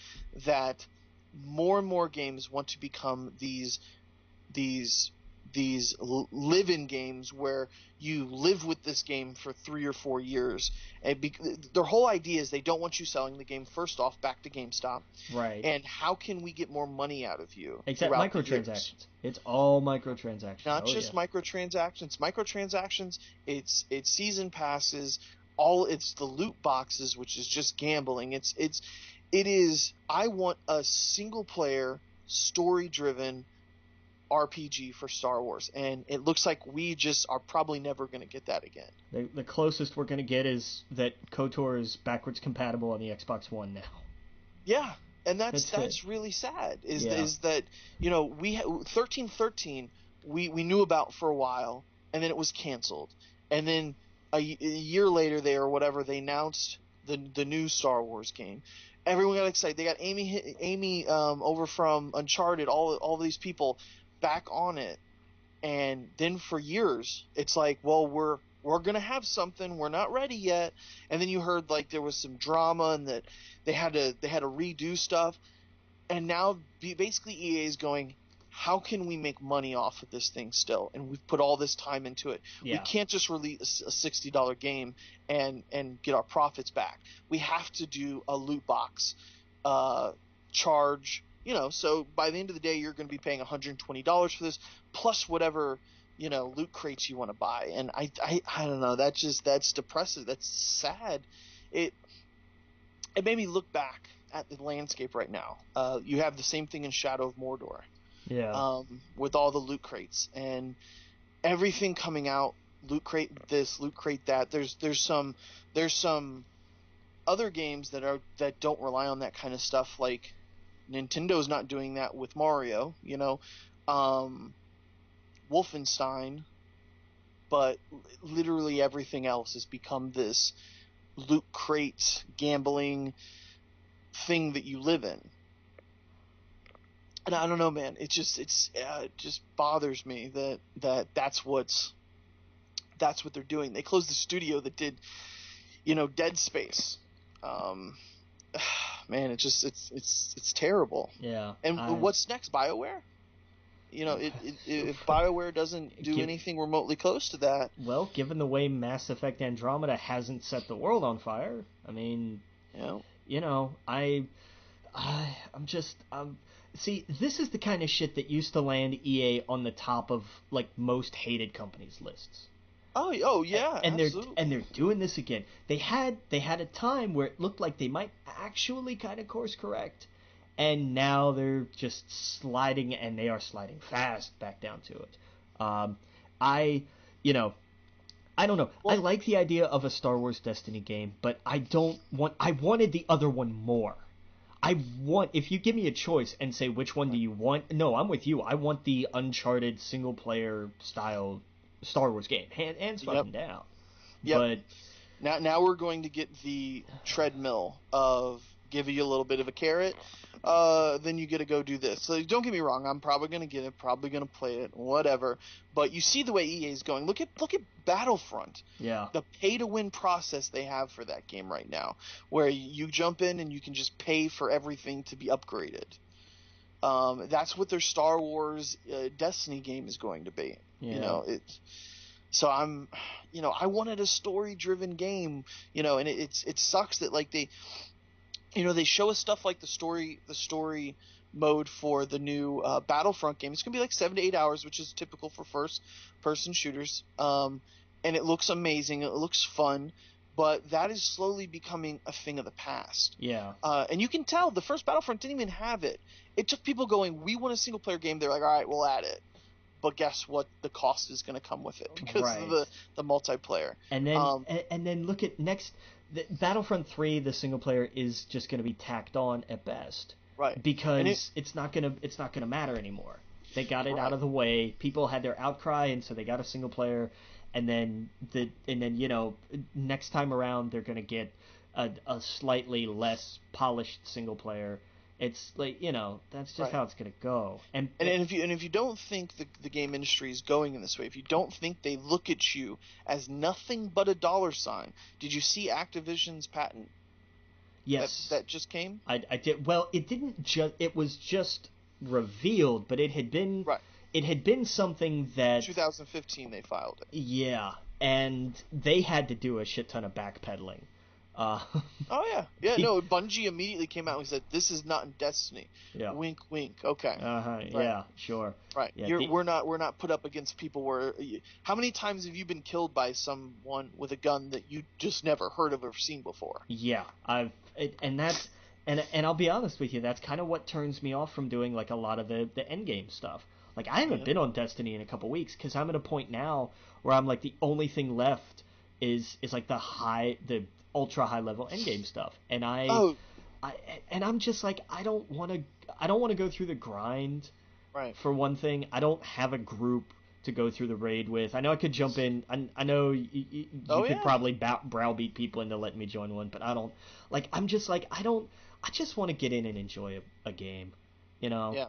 that more and more games want to become these live-in games where you live with this game for 3 or 4 years. And their whole idea is they don't want you selling the game first off back to GameStop. Right. And how can we get more money out of you? Except microtransactions. It's all microtransactions. Not just microtransactions. Microtransactions. It's season passes. It's the loot boxes, which is just gambling. It is. I want a single player, story driven RPG for Star Wars, and it looks like we just are probably never going to get that again. The closest we're going to get is that KOTOR is backwards compatible on the Xbox One now. Yeah, and that's really sad. Is that we 1313 we knew about for a while, and then it was canceled, and then a year later they announced the new Star Wars game. Everyone got excited. They got Amy over from Uncharted, all these people back on it, and then for years it's like, well, we're gonna have something, we're not ready yet, and then you heard like there was some drama and that they had to redo stuff, and now basically EA is going, how can we make money off of this thing still? And we've put all this time into it. Yeah. We can't just release a $60 game and get our profits back. We have to do a loot box charge. So by the end of the day, you're going to be paying $120 for this, plus whatever, loot crates you want to buy. And I don't know. That's depressive. That's sad. It made me look back at the landscape right now. You have the same thing in Shadow of Mordor. Yeah. With all the loot crates and everything coming out, loot crate this, loot crate that. There's some other games that don't rely on that kind of stuff, like Nintendo's not doing that with Mario, Wolfenstein, but literally everything else has become this loot crate gambling thing that you live in. And I don't know, man. It just bothers me that's what they're doing. They closed the studio that did, Dead Space. Man, it's terrible. Yeah. And what's next? BioWare? If BioWare doesn't do anything remotely close to that. Well, given the way Mass Effect Andromeda hasn't set the world on fire, I mean, I'm just see, this is the kind of shit that used to land EA on the top of like most hated companies lists. Oh yeah, and absolutely. they're doing this again. They had a time where it looked like they might actually kind of course correct, and now they're just sliding, and they are sliding fast back down to it. I don't know. Well, I like the idea of a Star Wars Destiny game, but I wanted the other one more. If you give me a choice and say which one do you want, no, I'm with you. I want the Uncharted single player style Star Wars game, hands fucking down. Yep. But now we're going to get the treadmill of give you a little bit of a carrot, then you get to go do this. So don't get me wrong, I'm probably going to get it, probably going to play it, whatever. But you see the way EA is going. Look at Battlefront. Yeah. The pay to win process they have for that game right now, where you jump in and you can just pay for everything to be upgraded. That's what their Star Wars Destiny game is going to be. Yeah. So I wanted a story-driven game, and it sucks that like they show us stuff like the story mode for the new Battlefront game. It's gonna be like 7 to 8 hours, which is typical for first-person shooters. And it looks amazing. It looks fun, but that is slowly becoming a thing of the past. Yeah. And you can tell the first Battlefront didn't even have it. It took people going, "We want a single-player game." They're like, "All right, we'll add it." But guess what? The cost is going to come with it because of the multiplayer. And then look at next. Battlefront 3, the single player is just going to be tacked on at best. Right. Because it's not gonna matter anymore. They got it out of the way. People had their outcry, and so they got a single player. And then next time around they're going to get a slightly less polished single player. It's like, that's just how it's going to go. And if you don't think the game industry is going in this way, if you don't think they look at you as nothing but a dollar sign, did you see Activision's patent? Yes. That just came? I did. Well, it was just revealed, but it had been something that 2015 they filed it. Yeah, and they had to do a shit ton of backpedaling. No, Bungie immediately came out and said, "This is not in Destiny." Yeah. Wink, wink. Okay. Right. Yeah, sure. Right. Yeah, we're not put up against people where. How many times have you been killed by someone with a gun that you just never heard of or seen before? Yeah, and I'll be honest with you, that's kind of what turns me off from doing like a lot of the endgame stuff. Like I haven't been on Destiny in a couple weeks because I'm at a point now where I'm like the only thing left is like the ultra high level endgame stuff, and I'm just like I don't want to go through the grind. Right. For one thing, I don't have a group to go through the raid with. I know I could jump in. I know you could probably browbeat people into letting me join one, but I don't. Like I'm just like I just want to get in and enjoy a game. Yeah.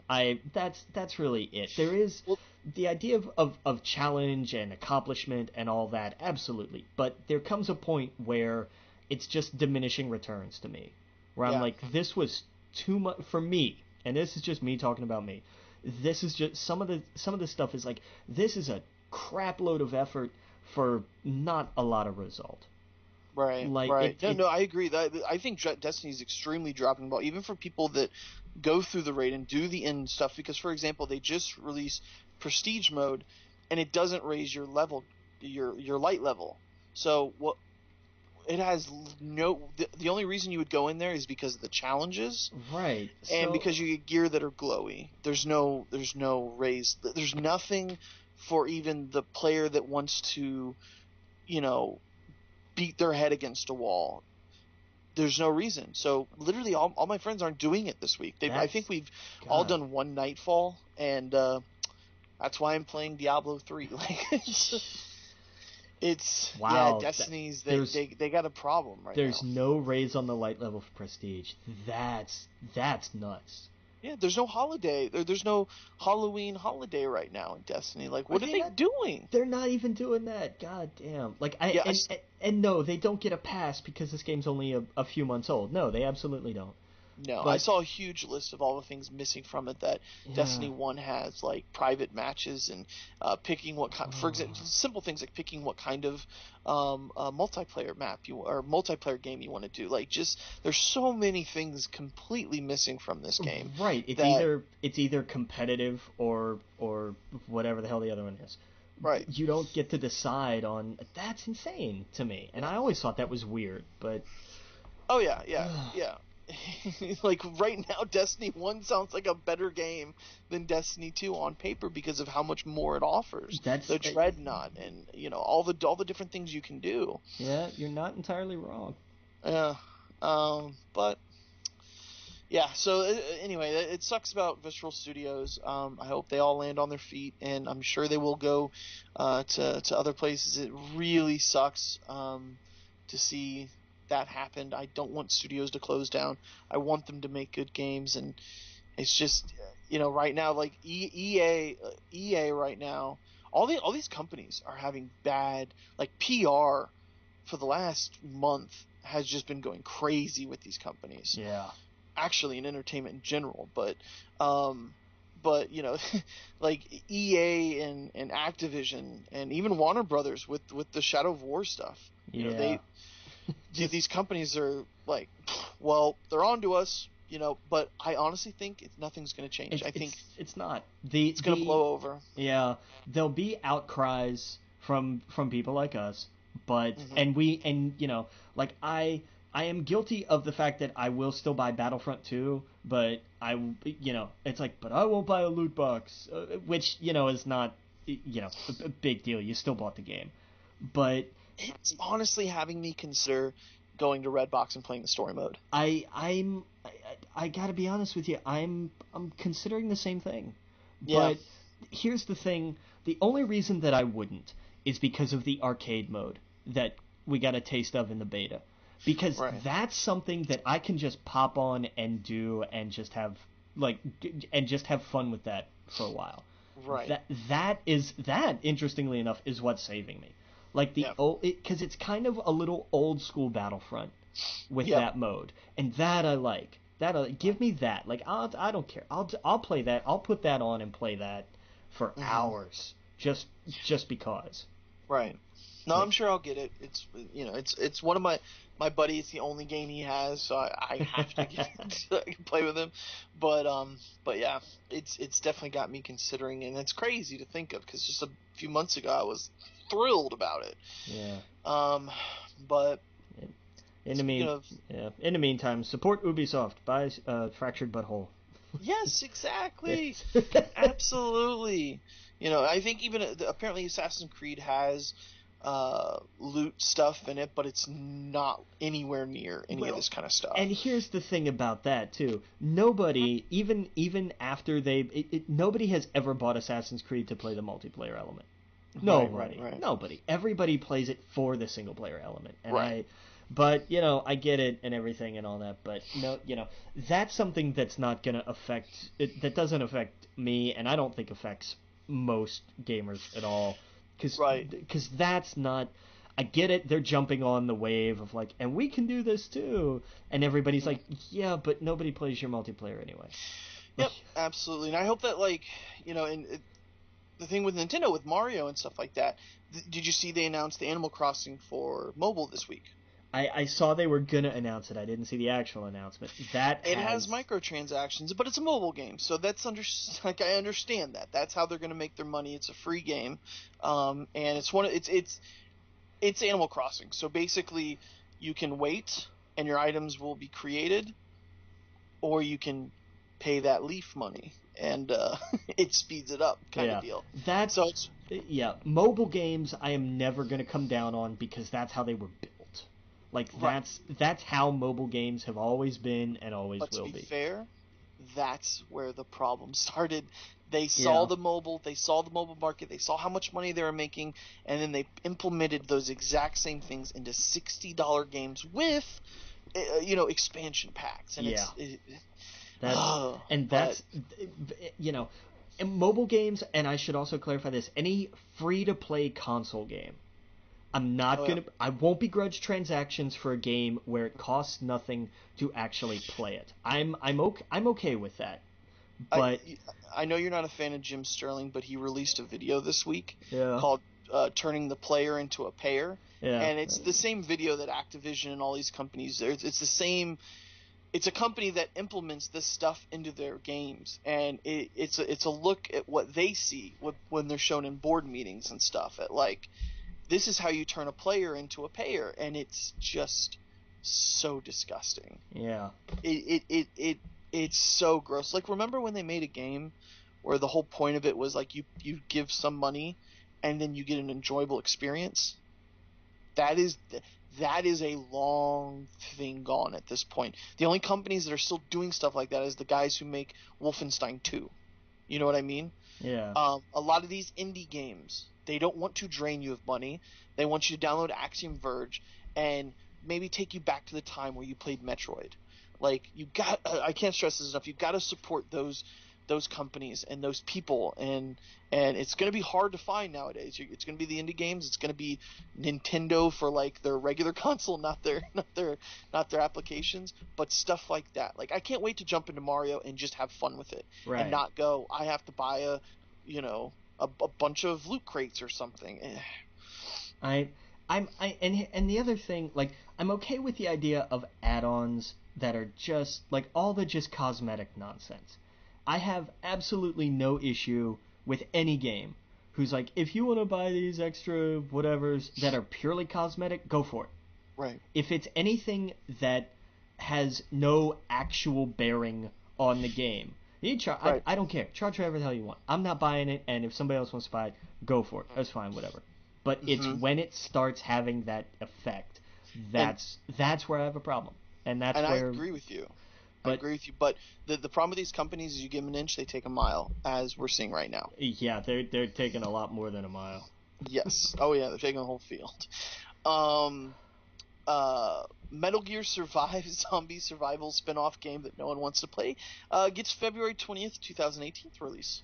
That's really it. There is the idea of challenge and accomplishment and all that, absolutely. But there comes a point where it's just diminishing returns to me, where I'm like, this was too much for me, and this is just me talking about me. This is just some of the stuff is like, this is a crap load of effort for not a lot of result. Right. Like, No, I agree. I think Destiny is extremely dropping the ball, even for people that go through the raid and do the end stuff. Because, for example, they just released Prestige mode, and it doesn't raise your level, your light level. So what? It has the only reason you would go in there is because of the challenges, right? And because you get gear that are glowy. There's no raise. There's nothing for even the player that wants to, beat their head against a wall. There's no reason. So literally all my friends aren't doing it this week. I think we've all done one Nightfall, and that's why I'm playing Diablo 3. It's Wow. Destiny's There's they got a problem right there's now. no raise on the light level for Prestige. That's nuts. Yeah, there's no holiday. There's no Halloween holiday right now in Destiny. Like, Are what are they they not? doing? They're not even doing that. God damn. Like Yeah, and no, they don't get a pass because this game's only a few months old. No, they absolutely don't. no, I But saw a huge list of all the things missing from it that yeah. Destiny 1 has, like private matches and picking what kind, for example, simple things like picking what kind of multiplayer map you or multiplayer game you want to do. Like, just there's so many things completely missing from this game Right. that It's either competitive or whatever the hell the other one is. right. You don't get to decide on. That's insane to me. And I always thought that was weird, but Oh yeah, yeah. Like right now Destiny 1 sounds like a better game than Destiny 2 on paper because of how much more it offers. that's The Dreadnought and all the different things you can do. yeah, you're not entirely wrong. Yeah. But yeah, so anyway, it sucks about Visceral Studios. I hope they all land on their feet, and I'm sure they will go to other places. It really sucks to see that happen. I don't want studios to close down. I want them to make good games, and it's just right now, like EA right now, all these companies are having bad like PR for the last month has just been going crazy with these companies. Yeah. Actually in entertainment in general, but like EA and Activision and even Warner Brothers with the Shadow of War stuff. Yeah. These companies are like, well, they're on to us, but I honestly think nothing's going to change. I think it's not. it's going to blow over. Yeah, there'll be outcries from people like us, but Mm-hmm. and like I am guilty of the fact that I will still buy Battlefront 2, but it's like, but I won't buy a loot box, which is not a big deal. You still bought the game, but It's honestly having me consider going to Redbox and playing the story mode. I gotta be honest with you. I'm considering the same thing, Yeah. but here's the thing: the only reason that I wouldn't is because of the arcade mode that we got a taste of in the beta, because Right. that's something that I can just pop on and do and just have fun with that for a while. Right. That interestingly enough is what's saving me. Like the Yeah. old, because it's kind of a little old school Battlefront with Yep. that mode, and that I like. Give me that. Like I don't care. I'll play that. I'll put that on and play that for Mm-hmm. hours, just because. Right. No, Like, I'm sure I'll get it. It's one of my buddy. It's the only game he has, so I have to get it so I can play with him. But yeah, it's definitely got me considering, and it's crazy to think of because just a few months ago I was thrilled about it. yeah. But In the speaking of in the meantime, support Ubisoft. Buy Fractured Butthole. yes, exactly, Yes. absolutely. I think even apparently Assassin's Creed has loot stuff in it, but it's not anywhere near any of Well, this kind of stuff. and here's the thing about that too. Nobody, even after nobody has ever bought Assassin's Creed to play the multiplayer element. Nobody, Right. nobody. Everybody plays it for the single player element, and Right. but I get it and everything and all that, but no, that's something that's not gonna affect it. That doesn't affect me, and I don't think affects most gamers at all, Right. because that's not. I get it. They're jumping on the wave of like, and we can do this too, and everybody's Mhm. like, yeah, but nobody plays your multiplayer anyway. Yep, absolutely. And I hope that the thing with Nintendo with Mario and stuff like that. Did you see they announced the Animal Crossing for mobile this week? I saw they were gonna announce it. I didn't see the actual announcement. That It has has microtransactions, but it's a mobile game, so that's like I understand that. That's how they're going to make their money. It's a free game, and it's Animal Crossing. So basically, you can wait, and your items will be created, or you can pay that leaf money, and it speeds it up, kind of yeah. deal. That's So it's yeah. Mobile games I am never gonna come down on because that's how they were built. Like right. that's how mobile games have always been and always But to will be be. fair, that's where the problem started. They saw Yeah. the mobile, market, they saw how much money they were making, and then they implemented those exact same things into $60 games with, expansion packs, and Yeah. it's That's but you know, in mobile games, and I should also clarify this: any free-to-play console game, oh yeah, I won't begrudge transactions for a game where it costs nothing to actually play it. I'm okay with that, I but I know you're not a fan of Jim Sterling, but he released a video this week yeah, called "Turning the Player into a Payer," yeah, and it's the same video that Activision and all these companies. It's the same. It's a company that implements this stuff into their games, and it's a look at what they see when they're shown in board meetings and stuff. At like, this is how you turn a player into a payer, and it's just so disgusting. yeah. It's so gross. Like, remember when they made a game where the whole point of it was like you give some money and then you get an enjoyable experience? That is that is a long thing gone at this point. The only companies that are still doing stuff like that is the guys who make Wolfenstein 2. You know what I mean? Yeah. A lot of these indie games, they don't want to drain you of money. They want you to download Axiom Verge and maybe take you back to the time where you played Metroid. Like, I can't stress this enough. You've got to support those companies and those people, and it's going to be hard to find nowadays. It's going to be the indie games. It's going to be Nintendo for like their regular console, not their applications, but stuff like that. Like, I can't wait to jump into Mario and just have fun with it, and Right. not go, I have to buy a bunch of loot crates or something. I and the other thing, like, I'm okay with the idea of add-ons that are just like all the just cosmetic nonsense. I have absolutely no issue with any game who's like, if you want to buy these extra whatevers that are purely cosmetic, go for it. Right. If it's anything that has no actual bearing on the game, Right. I don't care. Charge whatever the hell you want. I'm not buying it, and if somebody else wants to buy it, go for it. That's fine, whatever. But it's Hmm. when it starts having that effect, And that's where I have a problem, and that's and I where. agree with you. I But agree with you. But the problem with these companies is you give them an inch, they take a mile, as we're seeing right now. yeah, they're taking a lot more than a mile. Yes. Oh yeah, they're taking a whole field. Um, Metal Gear Survive Zombie Survival spin-off game that no one wants to play gets February 20th, 2018 release.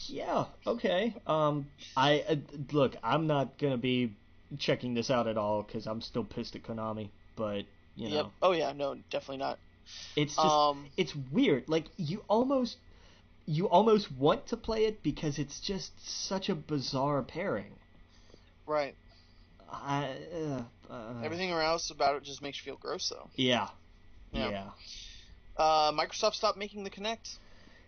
Yeah, okay. I look, I'm not gonna be checking this out at all because I'm still pissed at Konami. But you Yep. know, Oh yeah, no, definitely not. it's just Um, it's weird. Like you almost want to play it because it's just such a bizarre pairing. right. I Everything else about it just makes you feel gross, though. yeah, Yeah. yeah, Microsoft stopped making the Kinect.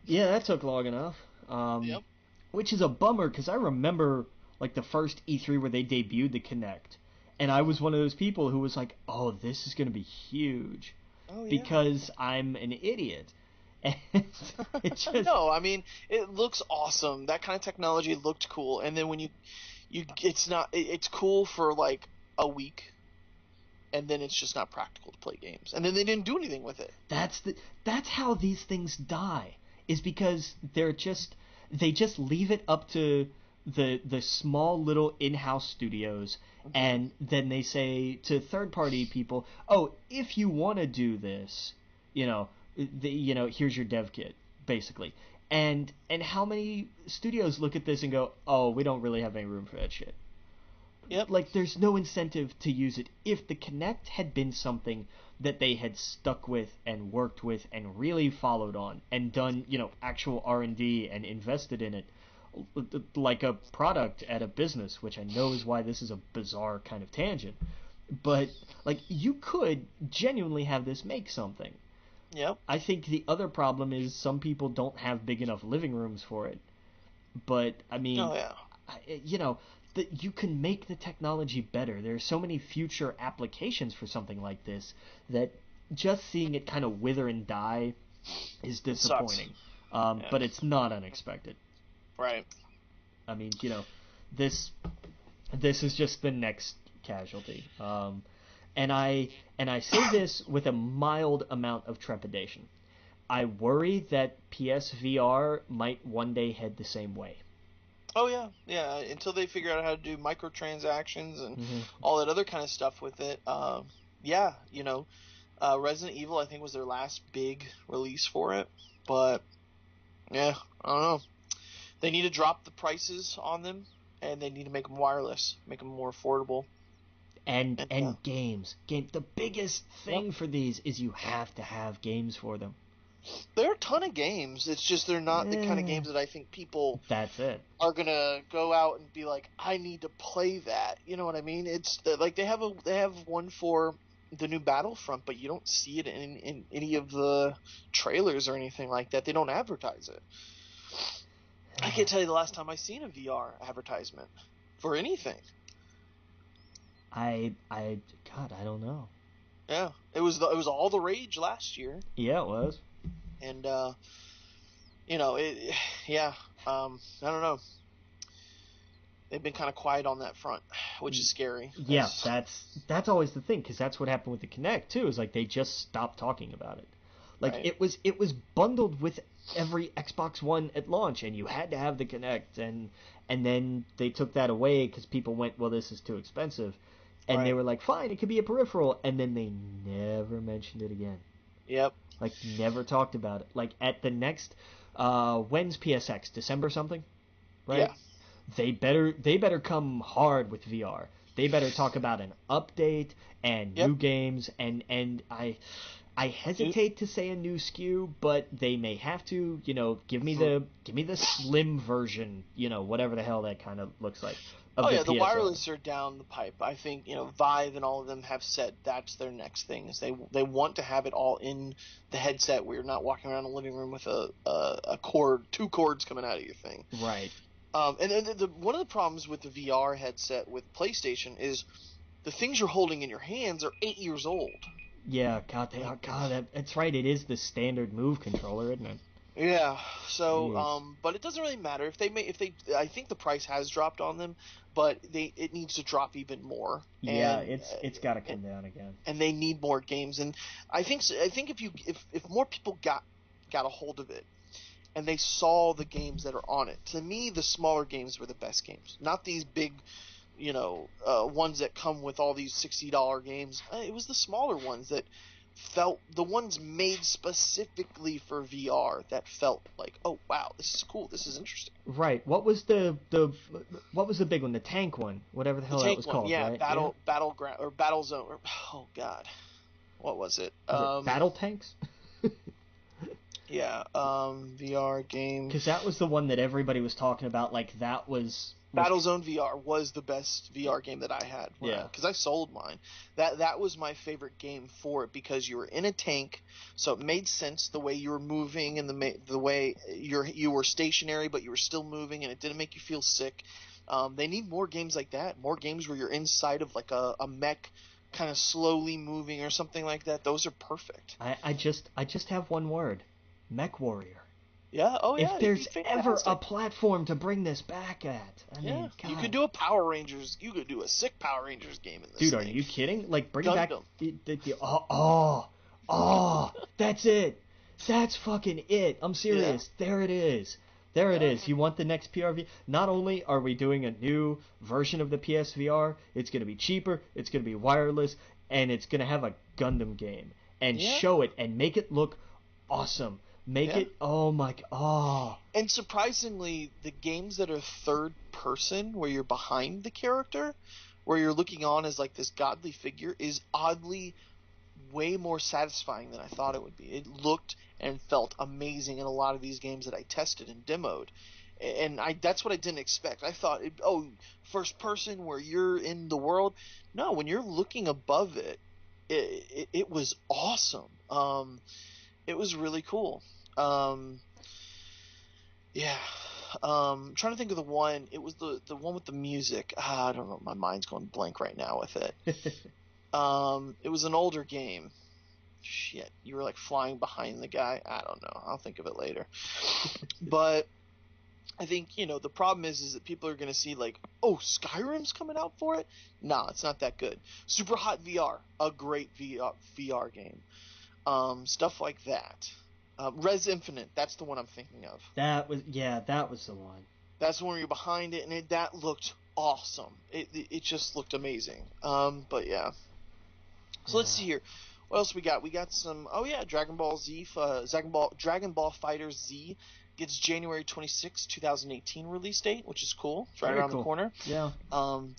yeah. That took long enough. Yep. Which is a bummer because I remember like the first E3 where they debuted the Kinect, and I was one of those people who was like, "Oh, this is gonna be huge," Oh yeah. because I'm an idiot, and it just No, I mean, it looks awesome. That kind of technology looked cool, and then when it's not. It's cool for like a week, and then it's just not practical to play games. And then they didn't do anything with it. that's how these things die, is because they just leave it up to the small little in-house studios, Hmm. and then they say to third-party people, "Oh, if you want to do this, you know, here's your dev kit, basically." And how many studios look at this and go, "Oh, we don't really have any room for that shit." Yep. Like, there's no incentive to use it. If the Kinect had been something that they had stuck with and worked with and really followed on and done, actual R&D and invested in it, like a product at a business, which I know is why this is a bizarre kind of tangent, but like, you could genuinely have this make something. Yep. I think the other problem is some people don't have big enough living rooms for it. But I mean, Oh yeah. that you can make the technology better. There are so many future applications for something like this that just seeing it kind of wither and die is It sucks. disappointing. Yeah. But it's not unexpected. Right. I mean, this this is just the next casualty. And I say this with a mild amount of trepidation. I worry that PSVR might one day head the same way. Oh yeah, yeah. Until they figure out how to do microtransactions and Mm-hmm. all that other kind of stuff with it. Yeah, Resident Evil I think was their last big release for it, but yeah, I don't know. They need to drop the prices on them, and they need to make them wireless, make them more affordable. And games. The biggest Yep. thing for these is you have to have games for them. There are a ton of games. It's just they're not the kind of Eh, games that I think people That's it. are gonna go out and be like, I need to play that. You know what I mean? It's like they have one for the new Battlefront, but you don't see it in any of the trailers or anything like that. They don't advertise it. I can't tell you the last time I seen a VR advertisement for anything. God, I don't know. Yeah, it was all the rage last year, Yeah, it was. and it, yeah, I don't know. They've been kind of quiet on that front, which is scary. Yeah, that's always the thing, because that's what happened with the Kinect too. Is like they just stopped talking about it. Like Right. it was bundled with every Xbox One at launch, and you had to have the Kinect, and then they took that away because people went, well, this is too expensive, and they Right. were like, fine, it could be a peripheral, and then they never mentioned it again. Yep. Like never talked about it. Like at the next, when's PSX? December something, right? Yeah. They better come hard with VR. They better talk about an update and Yep. new games, and I New- hesitate to say a new SKU, but they may have to, give me the slim version, whatever the hell that kind of looks like, of Oh the yeah, the PSVR. wireless are down the pipe. I think Vive and all of them have said that's their next thing. Is they want to have it all in the headset where you're not walking around the living room with a cord, two cords coming out of your thing. Right. And then one of the problems with the VR headset with PlayStation is the things you're holding in your hands are 8 years old. Yeah, God, they are. God, that's right. It is the standard move controller, isn't it? Yeah. So, Jeez. but it doesn't really matter I think the price has dropped on them, but it needs to drop even more, Yeah, it's got to come down again. and they need more games. And I think if more people got a hold of it and they saw the games that are on it, to me the smaller games were the best games, not these big ones that come with all these $60 games. It was the smaller ones that felt, the ones made specifically for VR that felt like, oh wow, this is cool, this is interesting. Right. What was the big one? The tank one, whatever the The hell that tank was one, called, yeah, right? Yeah. battleground or battle zone, or oh god, what was it? Was it Battle Tanks? Yeah, VR game. Because that was the one that everybody was talking about. Like that was Battlezone VR was the best VR game that I had, yeah. because I sold mine. That was my favorite game for it, because you were in a tank, so it made sense the way you were moving and the way you were stationary but you were still moving, and it didn't make you feel sick. They need more games like that, more games where you're inside of like a mech, kind of slowly moving or something like that. Those are perfect. I just have one word: Mech Warrior. Yeah. Oh If yeah, it'd be there's ever a fantastic. platform to bring this back at, I Yeah, mean, you could God, do a Power Rangers. You could do a sick Power Rangers game in this dude, are thing. you kidding? Like bring back Gundam. that's it. That's fucking it. I'm Yeah. serious. There it is. There it Yeah. is. You want the next PRV? Not only are we doing a new version of the PSVR, it's going to be cheaper, it's going to be wireless, and it's going to have a Gundam game. And Yeah. show it and make it look awesome. Make Yeah. it, oh my, oh. And surprisingly, the games that are third person, where you're behind the character, where you're looking on as like this godly figure, is oddly way more satisfying than I thought it would be. It looked and felt amazing in a lot of these games that I tested and demoed. And that's what I didn't expect. I thought, first person where you're in the world. No, when you're looking above it, it was awesome. It was really cool. Um, yeah. Trying to think of the one. It was the one with the music. I don't know. My mind's going blank right now with it. It was an older game. Shit, you were like flying behind the guy. I don't know. I'll think of it later. But I think the problem is that people are gonna see like, oh, Skyrim's coming out for it. Nah, it's not that good. Super Hot VR, a great VR game. Stuff like that. Res Infinite. That's the one I'm thinking of. That was the one. That's the one where you're behind it, and that looked awesome. It just looked amazing. But yeah. So let's see here. What else we got? We got some. Oh yeah, Dragon Ball Z. Dragon Ball Fighter Z gets January 26, 2018 release date, which is cool. It's right around the corner. Yeah.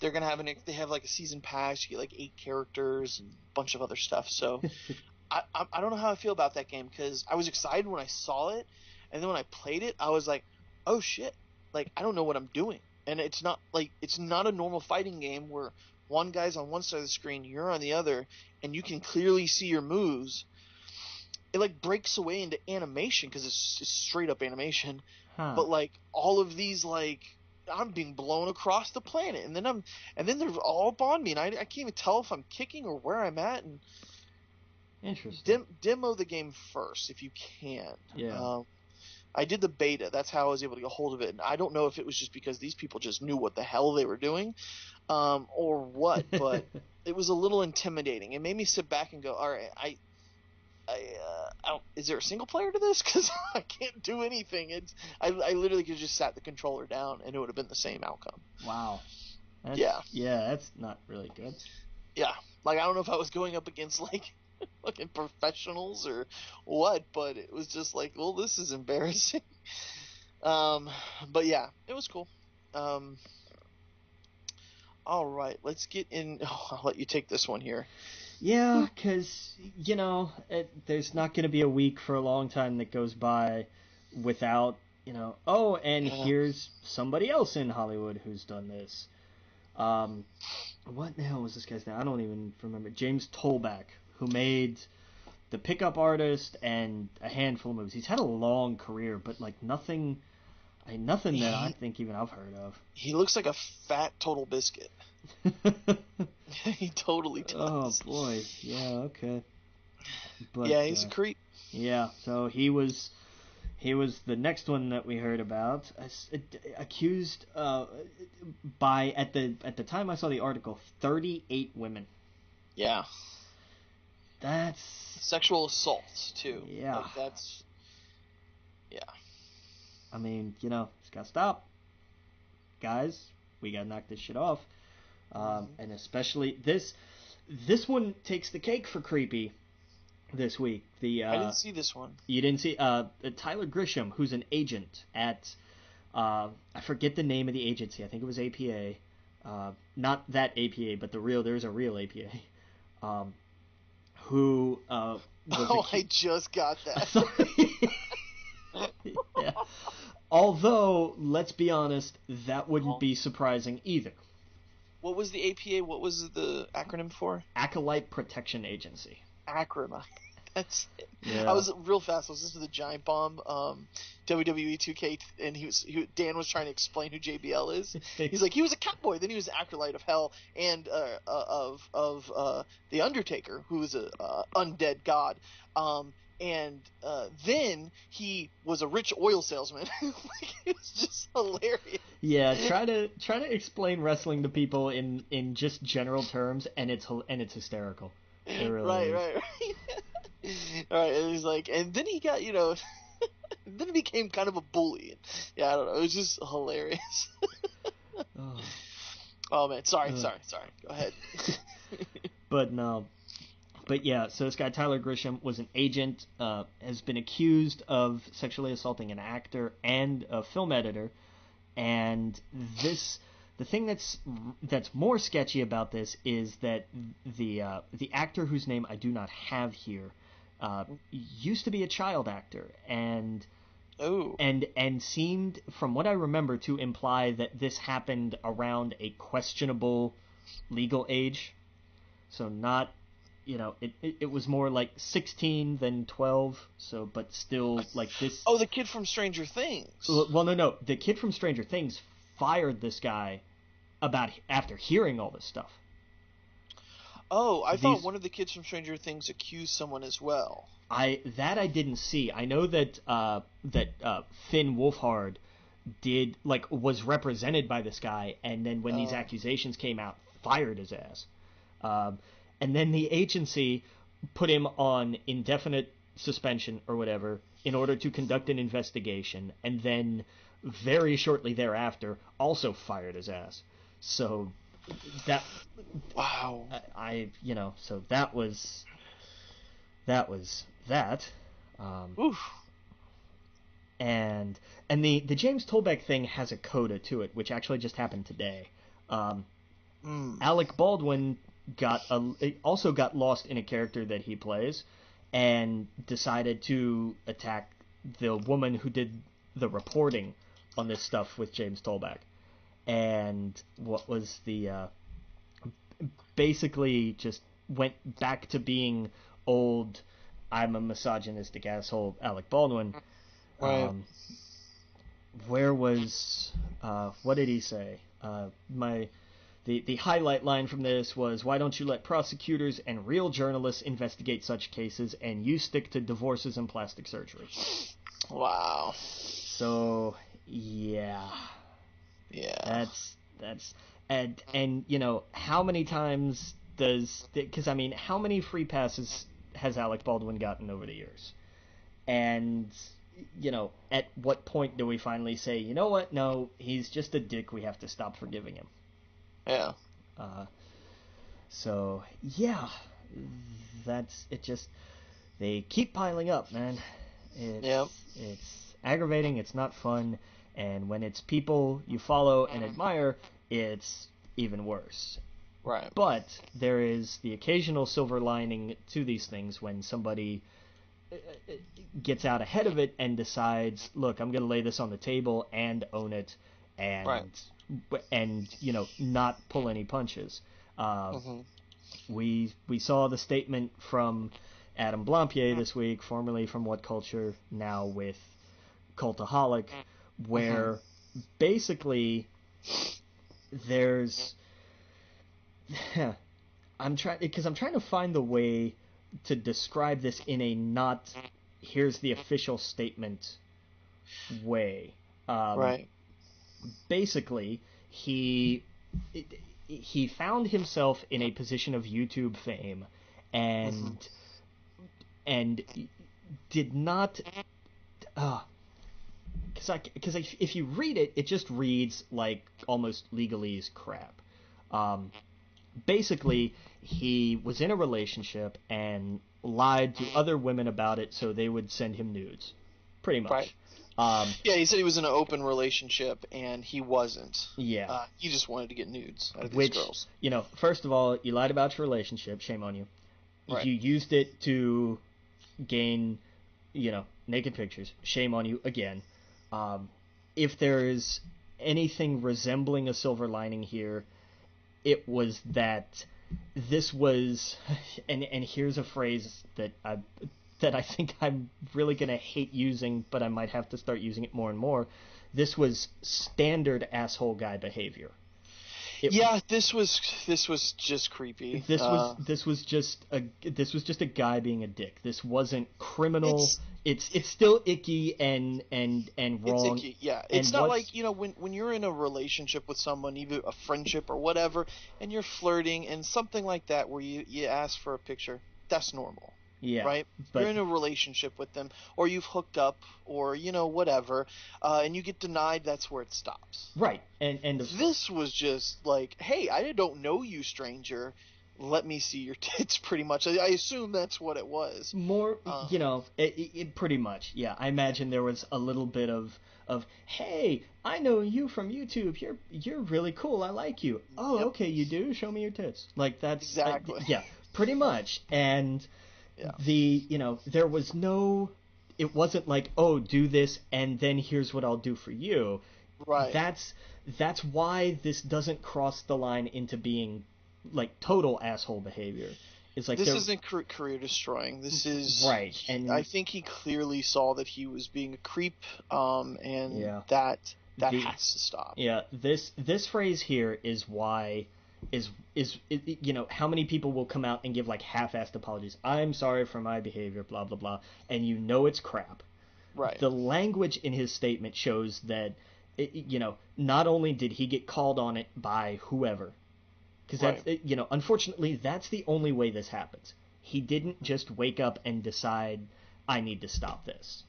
They're gonna have they have like a season pass. You get like 8 characters and a bunch of other stuff. So I don't know how I feel about that game, because I was excited when I saw it, and then when I played it, I was like, oh shit, like I don't know what I'm doing. And it's not a normal fighting game where one guy's on one side of the screen, you're on the other, and you can clearly see your moves. It like breaks away into animation, because it's straight up animation. But like all of these, like I'm being blown across the planet, and then they're all up on me, and I can't even tell if I'm kicking or where I'm at. And interesting. Demo the game first if you can. Yeah. I did the beta. That's how I was able to get a hold of it. And I don't know if it was just because these people just knew what the hell they were doing, or what. But it was a little intimidating. It made me sit back and go, all right, is there a single player to this? Because I can't do anything. I literally could just sat the controller down, and it would have been the same outcome. Wow. Yeah, that's not really good. Yeah, like I don't know if I was going up against like fucking professionals or what, but it was just like, well, this is embarrassing. But yeah, it was cool. All right, let's get in. I'll let you take this one here. Yeah, because, there's not going to be a week for a long time that goes by without, here's somebody else in Hollywood who's done this. What the hell was this guy's name? I don't even remember. James Tollback, who made The Pickup Artist and a handful of movies. He's had a long career, but like nothing that I think even I've heard of. He looks like a fat Total Biscuit. He totally does. Oh boy, yeah, okay. But, yeah, he's a creep. Yeah, so he was the next one that we heard about, accused by at the time I saw the article, 38 women. Yeah. That's sexual assault too. Yeah. Like that's. Yeah. I mean, it's gotta stop, guys. We gotta knock this shit off. And especially this one takes the cake for creepy this week. I didn't see this one. You didn't see Tyler Grisham, who's an agent at I forget the name of the agency. I think it was APA. Not that APA, but there's a real APA. Who was I just got that. Yeah. Although, let's be honest, that wouldn't be surprising either. What was the APA? What was the acronym for? Acolyte Protection Agency. Acronym. That's it. Yeah. I was real fast. I was listening to the Giant Bomb WWE 2K, and Dan was trying to explain who JBL is. He's like, he was a cowboy, then he was an acolyte of hell and of the Undertaker, who was a undead god. And then he was a rich oil salesman. It was just hilarious. Yeah, try to explain wrestling to people in just general terms, and it's hysterical. It really is. Right. All right, and he's like, and then he got, then he became kind of a bully. Yeah, I don't know. It was just hilarious. Oh man, sorry. Go ahead. But yeah, so this guy Tyler Grisham was an agent, has been accused of sexually assaulting an actor and a film editor, and the thing that's more sketchy about this is that the actor whose name I do not have here used to be a child actor and seemed, from what I remember, to imply that this happened around a questionable legal age, so not. It was more like 16 than 12, but still like this. Oh, the kid from Stranger Things. Well, no. The kid from Stranger Things fired this guy after hearing all this stuff. Oh, I thought one of the kids from Stranger Things accused someone as well. I didn't see. I know that Finn Wolfhard was represented by this guy, and then when these accusations came out, fired his ass. And then the agency put him on indefinite suspension or whatever in order to conduct an investigation, and then very shortly thereafter also fired his ass. So that Wow. So that was that. Oof. And the James Tolbeck thing has a coda to it, which actually just happened today. Alec Baldwin also got lost in a character that he plays, and decided to attack the woman who did the reporting on this stuff with James Tolbeck. And what was basically just went back to being old, I'm a misogynistic asshole Alec Baldwin. Right. Where was what did he say? The highlight line from this was, why don't you let prosecutors and real journalists investigate such cases, and you stick to divorces and plastic surgery. Wow. So yeah. That's and how many times because how many free passes has Alec Baldwin gotten over the years? And at what point do we finally say, you know what? No, he's just a dick. We have to stop forgiving him. Yeah. So yeah, that's it. Just they keep piling up, man. It's aggravating. It's not fun. And when it's people you follow and admire, it's even worse. Right. But there is the occasional silver lining to these things when somebody gets out ahead of it and decides, look, I'm going to lay this on the table and own it, and not pull any punches. We saw the statement from Adam Blampier this week, formerly from What Culture, now with Cultaholic, where basically there's I'm trying to find the way to describe this in a not here's the official statement way. Right. Basically, he found himself in a position of YouTube fame, and did not. Because if you read it, it just reads like almost legalese crap. Basically, he was in a relationship and lied to other women about it so they would send him nudes. Pretty much. Right. Yeah, he said he was in an open relationship, and he wasn't. Yeah. He just wanted to get nudes out of these girls. First of all, you lied about your relationship. Shame on you. Right. You used it to gain, naked pictures. Shame on you again. If there is anything resembling a silver lining here, it was that this was, and here's a phrase that I think I'm really going to hate using, but I might have to start using it more and more. This was standard asshole guy behavior. This was just creepy. This was just a guy being a dick. This wasn't criminal. It's still icky and wrong. It's icky, yeah. It's not like, when you're in a relationship with someone, either a friendship or whatever, and you're flirting and something like that where you ask for a picture, that's normal. Yeah. Right? You're in a relationship with them, or you've hooked up, or, whatever, and you get denied, that's where it stops. Right. And this was just like, hey, I don't know you, stranger. Let me see your tits, pretty much. I assume that's what it was. More, it pretty much, yeah. I imagine there was a little bit of hey, I know you from YouTube. You're really cool. I like you. Oh, yep. Okay, you do? Show me your tits. Like, that's... Exactly. Yeah, pretty much. And... Yeah. There was no, it wasn't like, oh, do this and then here's what I'll do for you. Right. That's why this doesn't cross the line into being like total asshole behavior. It's like this isn't career destroying. This is right. And I think he clearly saw that he was being a creep, and that has to stop. Yeah. This phrase here is why. Is how many people will come out and give like half-assed apologies. I'm sorry for my behavior, blah blah blah, and it's crap. Right. The language in his statement shows that not only did he get called on it by whoever, because that's unfortunately that's the only way this happens. He didn't just wake up and decide I need to stop this.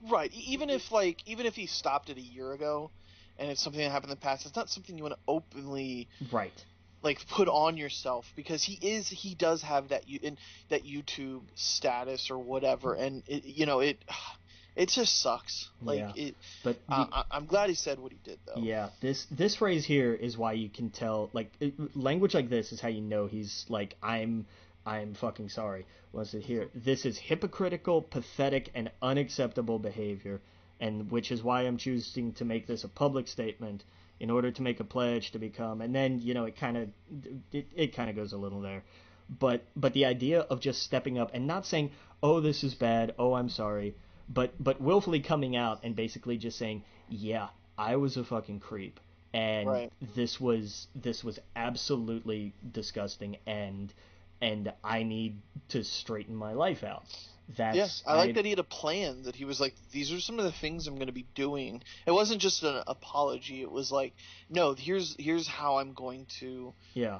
Right. Even if he stopped it a year ago, and it's something that happened in the past, it's not something you want to openly Right. like put on yourself, because he does have that YouTube status or whatever, and it just sucks. Yeah. Like it. But you, I'm glad he said what he did though. yeah, this phrase here is why you can tell, like, language like this is how you know he's like, I'm fucking sorry. What's it here? This is hypocritical, pathetic, and unacceptable behavior, and which is why I'm choosing to make this a public statement in order to make a pledge to become. And then it kind of goes a little there, but the idea of just stepping up and not saying, oh, this is bad, oh, I'm sorry, but willfully coming out and basically just saying, yeah, I was a fucking creep, and Right. this was absolutely disgusting, and I need to straighten my life out. Yeah, That's I like that he had a plan, that he was like, these are some of the things I'm going to be doing. It wasn't just an apology. It was like, no, here's how I'm going to yeah,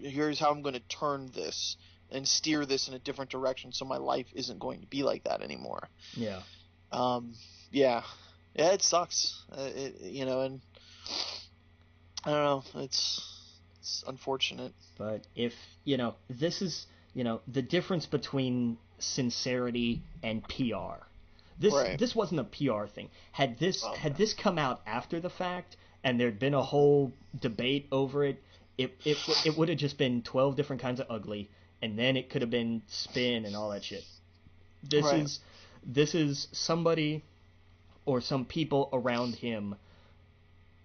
here's how I'm going to turn this and steer this in a different direction, so my life isn't going to be like that anymore. yeah. Um, yeah, yeah, it sucks. And I don't know. It's unfortunate. But if this is the difference between sincerity and PR. This Right. this wasn't a PR thing. Had this Oh, had this come out after the fact and there'd been a whole debate over it, it would have just been 12 different kinds of ugly, and then it could have been spin and all that shit. This right. is this is somebody or some people around him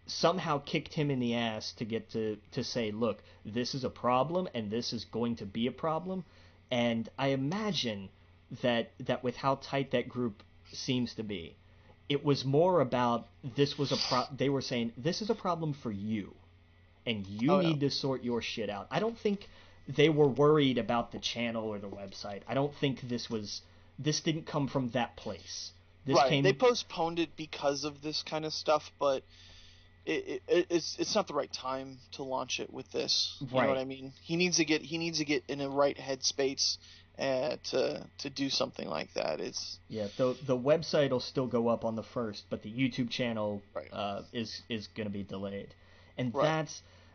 somehow kicked him in the ass to get to say, look, this is a problem and this is going to be a problem. And I imagine that with how tight that group seems to be, it was more about this was they were saying this is a problem for you and you Oh yeah. need to sort your shit out. I don't think they were worried about the channel or the website. I don't think this didn't come from that place. This Right. They came postponed it because of this kind of stuff, but it's not the right time to launch it with this. You know what right. I mean? He needs to get in a right headspace to do something like that. It's Yeah, the website will still go up on the first, but the YouTube channel right. is going to be delayed, and Right.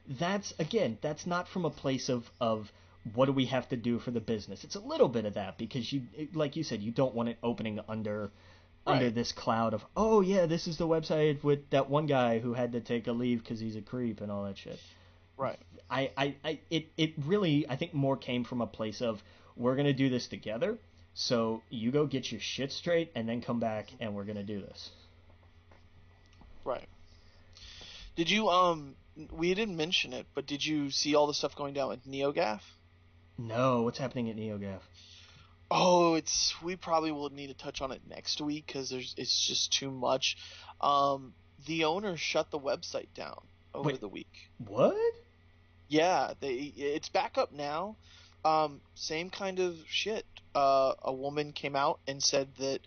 that's again, that's not from a place of what do we have to do for the business. It's a little bit of that because like you said, you don't want it opening under Right. this cloud of, oh yeah, this is the website with that one guy who had to take a leave because he's a creep and all that shit. Right. It really, I think, more came from a place of, we're gonna do this together. So you go get your shit straight and then come back and we're gonna do this. Right. Did you we didn't mention it, but did you see all the stuff going down with NeoGaf? No, what's happening at NeoGaf? Oh, we probably will need to touch on it next week because it's just too much. Um, the owner shut the website down over Wait, the week. what? Yeah, it's back up now. Same kind of shit. A woman came out and said that,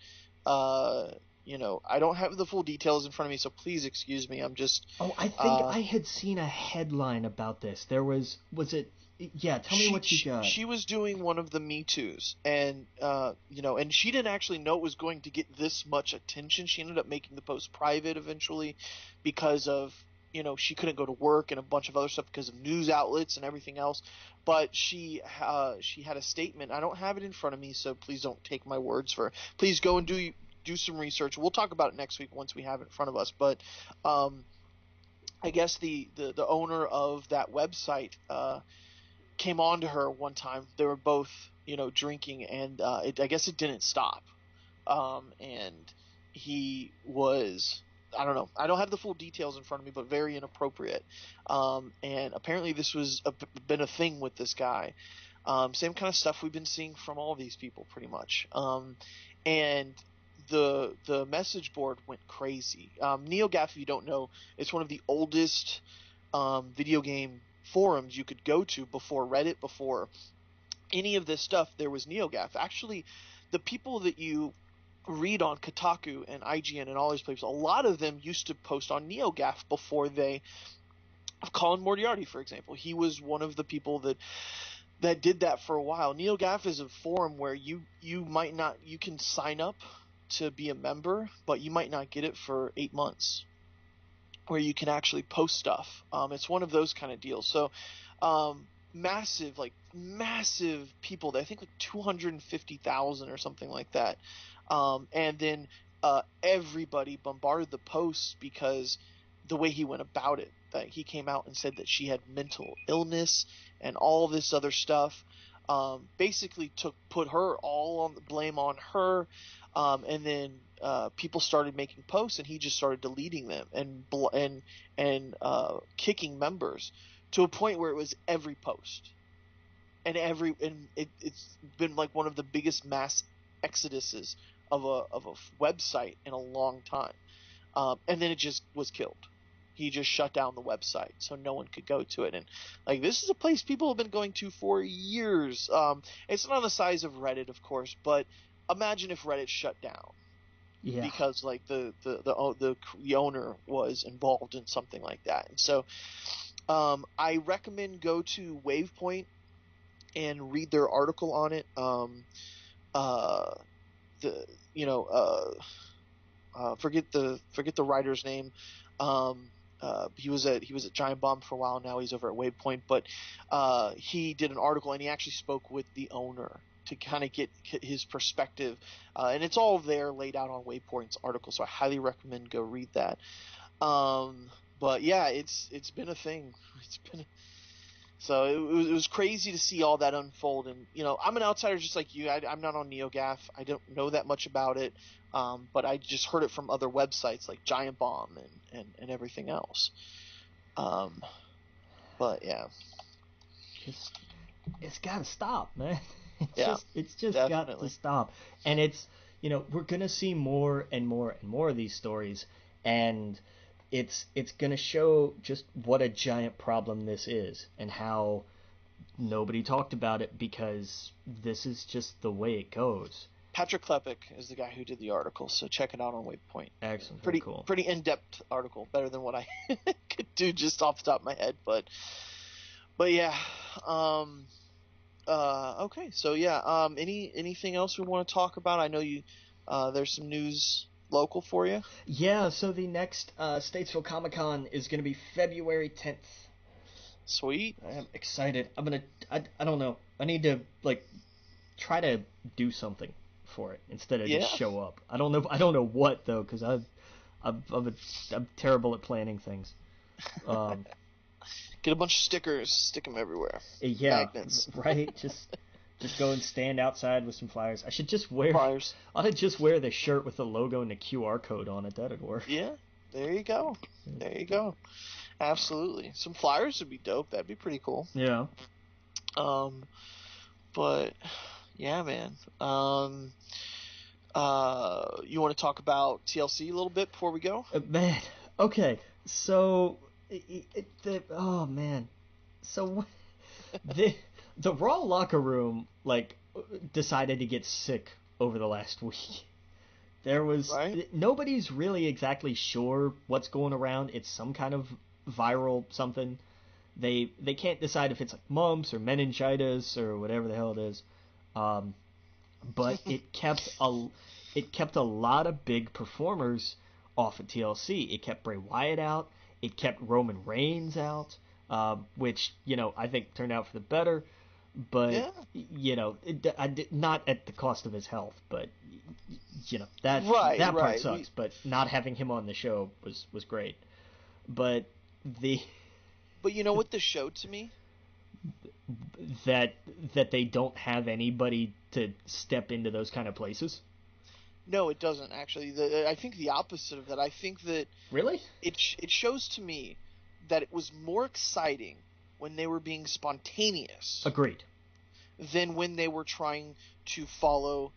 uh, I don't have the full details in front of me, so please excuse me. I'm just, Oh, I think uh, I had seen a headline about this. There was it? Yeah, tell me what you got. she was doing one of the Me Too's, and and she didn't actually know it was going to get this much attention. She ended up making the post private eventually because of she couldn't go to work and a bunch of other stuff because of news outlets and everything else. But she had a statement. I don't have it in front of me, so please don't take my words for it. Please go and do some research. We'll talk about it next week once we have it in front of us. But I guess the owner of that website came on to her one time. They were both, drinking, and I guess it didn't stop. And he was, I don't know, I don't have the full details in front of me, but very inappropriate. And apparently this was been a thing with this guy. Same kind of stuff we've been seeing from all these people, pretty much. And the message board went crazy. NeoGAF, if you don't know, it's one of the oldest video game forums you could go to before Reddit, before any of this stuff. There was NeoGAF. Actually, the people that you read on Kotaku and IGN and all these places, a lot of them used to post on NeoGAF before they. Colin Moriarty, for example, he was one of the people that did that for a while. NeoGAF is a forum where you might not, you can sign up to be a member, but you might not get it for 8 months, where you can actually post stuff. It's one of those kind of deals. So massive people. I think like 250,000 or something like that. And then everybody bombarded the posts because the way he went about it. That he came out and said that she had mental illness and all this other stuff. Basically put her all on the blame on her, and then people started making posts, and he just started deleting them and kicking members to a point where it was every post, and it's been like one of the biggest mass exoduses of a website in a long time, and then it just was killed. He just shut down the website so no one could go to it. And like, this is a place people have been going to for years. It's not the size of Reddit, of course, but imagine if Reddit shut down. Yeah. Because like the owner was involved in something like that. And so I recommend go to Wavepoint and read their article on it. Forget the writer's name. He was at Giant Bomb for a while. Now he's over at Wavepoint, but he did an article, and he actually spoke with the owner to kind of get his perspective, and it's all there laid out on Wavepoint's article. So I highly recommend go read that. But yeah, it's been a thing. So it was crazy to see all that unfold. And I'm an outsider just like you. I'm not on NeoGAF. I don't know that much about it. But I just heard it from other websites like Giant Bomb and everything else. But yeah, it's got to stop, man. It's just definitely got to stop. And it's we're gonna see more and more and more of these stories, and it's gonna show just what a giant problem this is, and how nobody talked about it because this is just the way it goes. Patrick Klepek is the guy who did the article, so check it out on Wavepoint. Excellent. Pretty cool. Pretty in-depth article, better than what I could do just off the top of my head, but yeah. Okay, so yeah. Anything else we want to talk about? I know you. There's some news local for you. Yeah. So the next Statesville Comic-Con is going to be February 10th. Sweet. I am excited. I don't know. I need to try to do something for it instead of just show up. I don't know what though, because I'm terrible at planning things. Get a bunch of stickers, stick them everywhere. Yeah, magnets. Right. Just go and stand outside with some flyers. I should just wear flyers. I ought to just wear the shirt with the logo and the QR code on it. That'd work. Yeah, there you go. Absolutely, some flyers would be dope. That'd be pretty cool. Yeah. But yeah, man. You want to talk about TLC a little bit before we go? Man, okay. So, oh man, so the Raw locker room decided to get sick over the last week. There was nobody's really exactly sure what's going around. It's some kind of viral something. They can't decide if it's like mumps or meningitis or whatever the hell it is. But it kept a lot of big performers off of TLC. It kept Bray Wyatt out. It kept Roman Reigns out, which I think turned out for the better. But not at the cost of his health. But that part sucks. But not having him on the show was great. But you know what this showed to me? That they don't have anybody to step into those kind of places? No, it doesn't, actually. I think the opposite of that. I think that... Really? It shows to me that it was more exciting when they were being spontaneous. Agreed. Than when they were trying to follow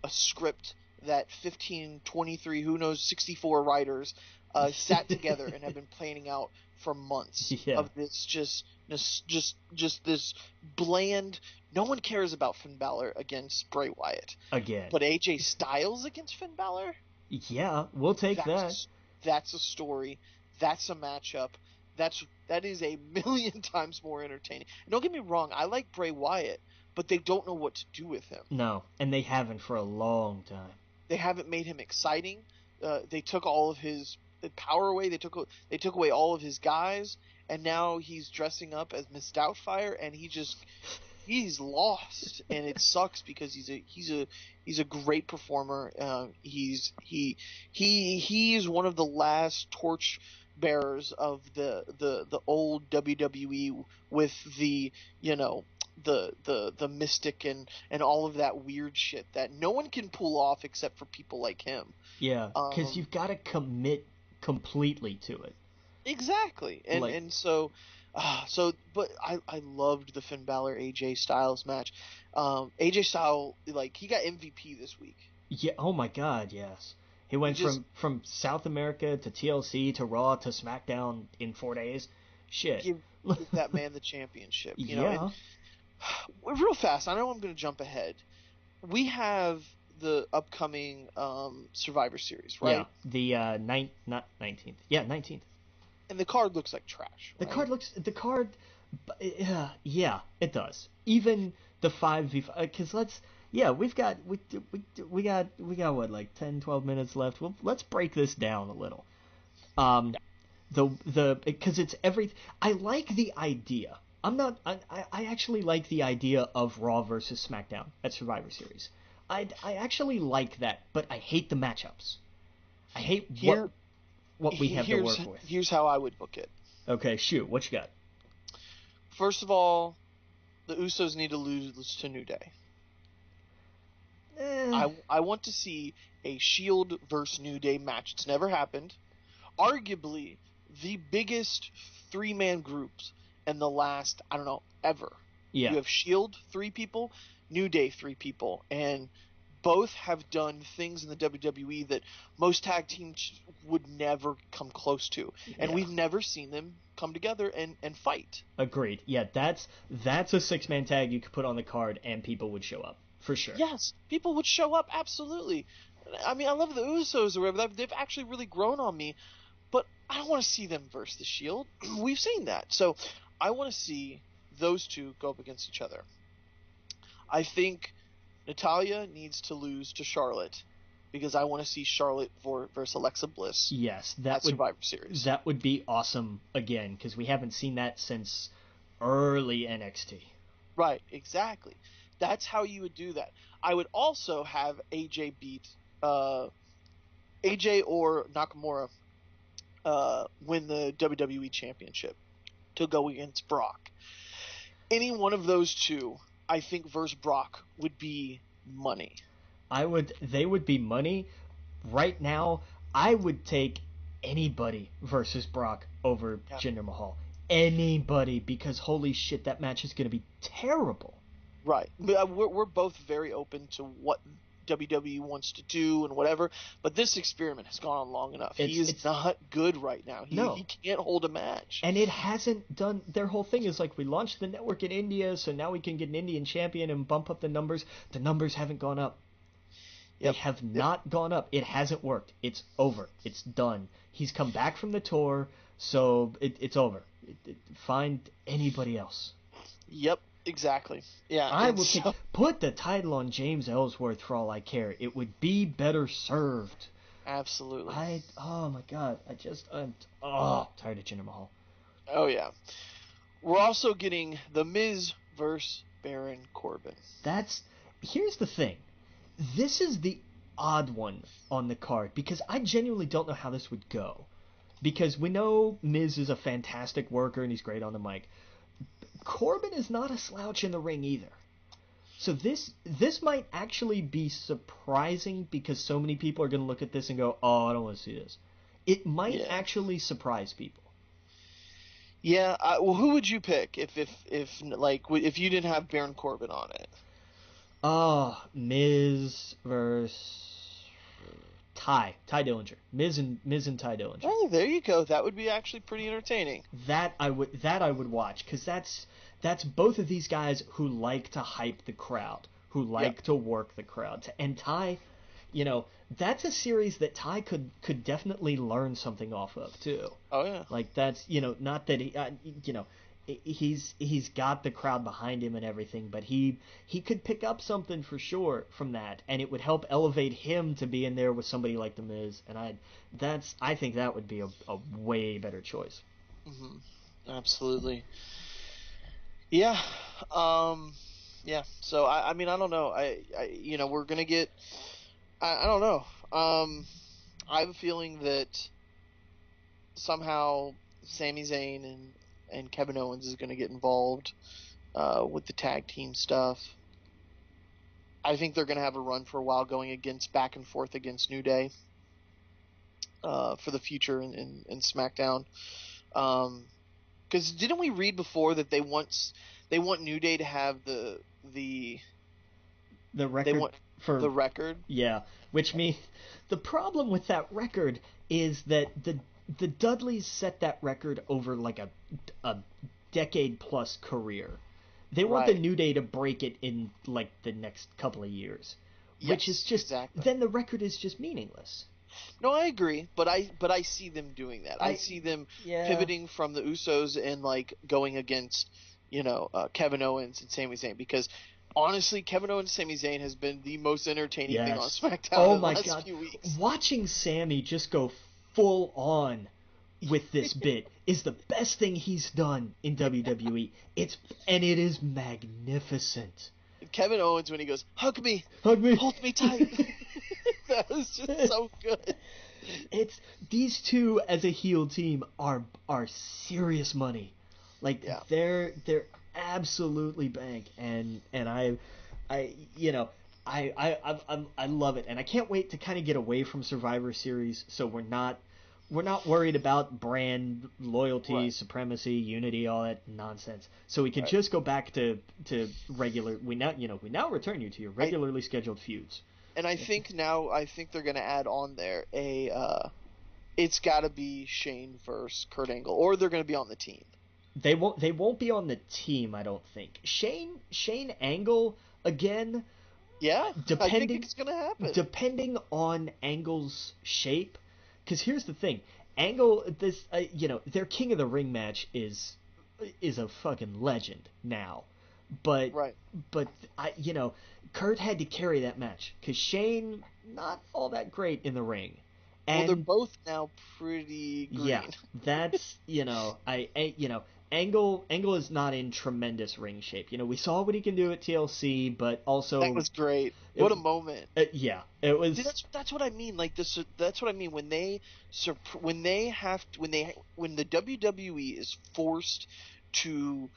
a script that 15, 23, who knows, 64 writers sat together and have been planning out for months. Yeah. Of this just this bland. No one cares about Finn Balor against Bray Wyatt again, but AJ Styles against Finn Balor. Yeah, we'll take that. That's a story. That's a matchup. That is a million times more entertaining. And don't get me wrong, I like Bray Wyatt, but they don't know what to do with him. No, and they haven't for a long time. They haven't made him exciting. They took all of his power away. They took away all of his guys, and now he's dressing up as Miss Doubtfire, and he's lost, and it sucks because he's a great performer. He's one of the last torch bearers of the old WWE with the the mystic and all of that weird shit that no one can pull off except for people like him. Yeah, because you've got to commit completely to it. Exactly, and so. But I loved the Finn Balor AJ Styles match. AJ Styles, like, he got MVP this week. Yeah. Oh my God, yes. He went from South America to TLC to Raw to SmackDown in 4 days. Shit. Give that man the championship. You yeah. know, and real fast. I know I'm going to jump ahead. We have the upcoming Survivor Series, right? Yeah. The not 19th. Yeah, 19th. And the card looks like trash. The right? card, yeah, it does. Even the 5v, because we've got we got what, like 10, 12 minutes left. Well, let's break this down a little. Because it's I like the idea. I actually like the idea of Raw versus SmackDown at Survivor Series. I actually like that, but I hate the matchups. I hate what we have to work with. Here's how I would book it. Okay, shoot. What you got? First of all, the Usos need to lose to New Day. I want to see a Shield versus New Day match. It's never happened. Arguably the biggest three-man groups in the last, I don't know, ever. Yeah. You have Shield, 3 people, New Day, 3 people, and both have done things in the WWE that most tag teams would never come close to. And we've never seen them come together and fight. Agreed. Yeah, that's a 6-man tag you could put on the card and people would show up. For sure. Yes, people would show up, absolutely. I mean, I love the Usos or whatever. They've actually really grown on me. But I don't want to see them versus the Shield. We've seen that. So I want to see those two go up against each other. I think Natalya needs to lose to Charlotte because I want to see Charlotte versus Alexa Bliss. Yes, Survivor Series. That would be awesome again because we haven't seen that since early NXT. Right, exactly. That's how you would do that. I would also have AJ beat AJ or Nakamura win the WWE Championship to go against Brock. Any one of those two, I think, versus Brock would be money. They would be money. Right now, I would take anybody versus Brock over Jinder Mahal. Anybody, because holy shit, that match is going to be terrible. Right. We're both very open to what WWE wants to do and whatever, but this experiment has gone on long enough. He is not good right now. He can't hold a match. And it hasn't done... Their whole thing is like, we launched the network in India, so now we can get an Indian champion and bump up the numbers. The numbers haven't gone up. Yep. They have not gone up. It hasn't worked. It's over. It's done. He's come back from the tour, so it's over. Find anybody else. Yep. Exactly. Yeah. I would put the title on James Ellsworth for all I care. It would be better served. Absolutely. Oh my God. I'm tired of Jinder Mahal. Oh yeah. We're also getting The Miz versus Baron Corbin. Here's the thing. This is the odd one on the card because I genuinely don't know how this would go. Because we know Miz is a fantastic worker and he's great on the mic. Corbin is not a slouch in the ring either. So this might actually be surprising because so many people are going to look at this and go, oh, I don't want to see this. It might actually surprise people. Yeah, well, who would you pick if you didn't have Baron Corbin on it? Miz versus Ty Dillinger. Miz and Ty Dillinger. Oh, there you go. That would be actually pretty entertaining. That I would watch because that's both of these guys who like to hype the crowd, who like to work the crowd. And Ty, that's a series that Ty could definitely learn something off of too. Oh yeah. Like that's not that he he's got the crowd behind him and everything, but he could pick up something for sure from that, and it would help elevate him to be in there with somebody like The Miz, and I think that would be a way better choice. Absolutely. Yeah. Yeah. So I mean, I don't know. We're gonna get. I don't know. I have a feeling that somehow Sami Zayn and Kevin Owens is gonna get involved with the tag team stuff. I think they're gonna have a run for a while, going back and forth against New Day for the future in SmackDown. Because didn't we read before that they want New Day to have the record for the record? Yeah, which means the problem with that record is that the Dudleys set that record over like a decade plus career. They want the New Day to break it in like the next couple of years, which is just then the record is just meaningless. No, I agree, but I see them doing that. I see them pivoting from the Usos and like going against, Kevin Owens and Sami Zayn, because honestly, Kevin Owens and Sami Zayn has been the most entertaining thing on SmackDown in the last few weeks. Watching Sami just go full on with this bit is the best thing he's done in WWE. It is magnificent. Kevin Owens, when he goes, hug me, hold me tight. That was just so good. These two as a heel team are serious money. Like they're absolutely bank, and I love it, and I can't wait to kind of get away from Survivor Series, so we're not worried about brand loyalty, supremacy, unity, all that nonsense. So we can just go back to regular. We now return you to your regularly scheduled feuds. And I think they're gonna add on there it's got to be Shane versus Kurt Angle, or they're gonna be on the team. They won't be on the team, I don't think. Shane Angle again. Yeah, I think it's gonna happen. Depending on Angle's shape, because here's the thing: Angle, their King of the Ring match is a fucking legend now, but Kurt had to carry that match because Shane not all that great in the ring. And they're both now pretty green. Yeah, that's Angle is not in tremendous ring shape. We saw what he can do at TLC, but also that was great. What a moment! Yeah, it was. See, that's what I mean. Like this, that's what I mean when the WWE is forced to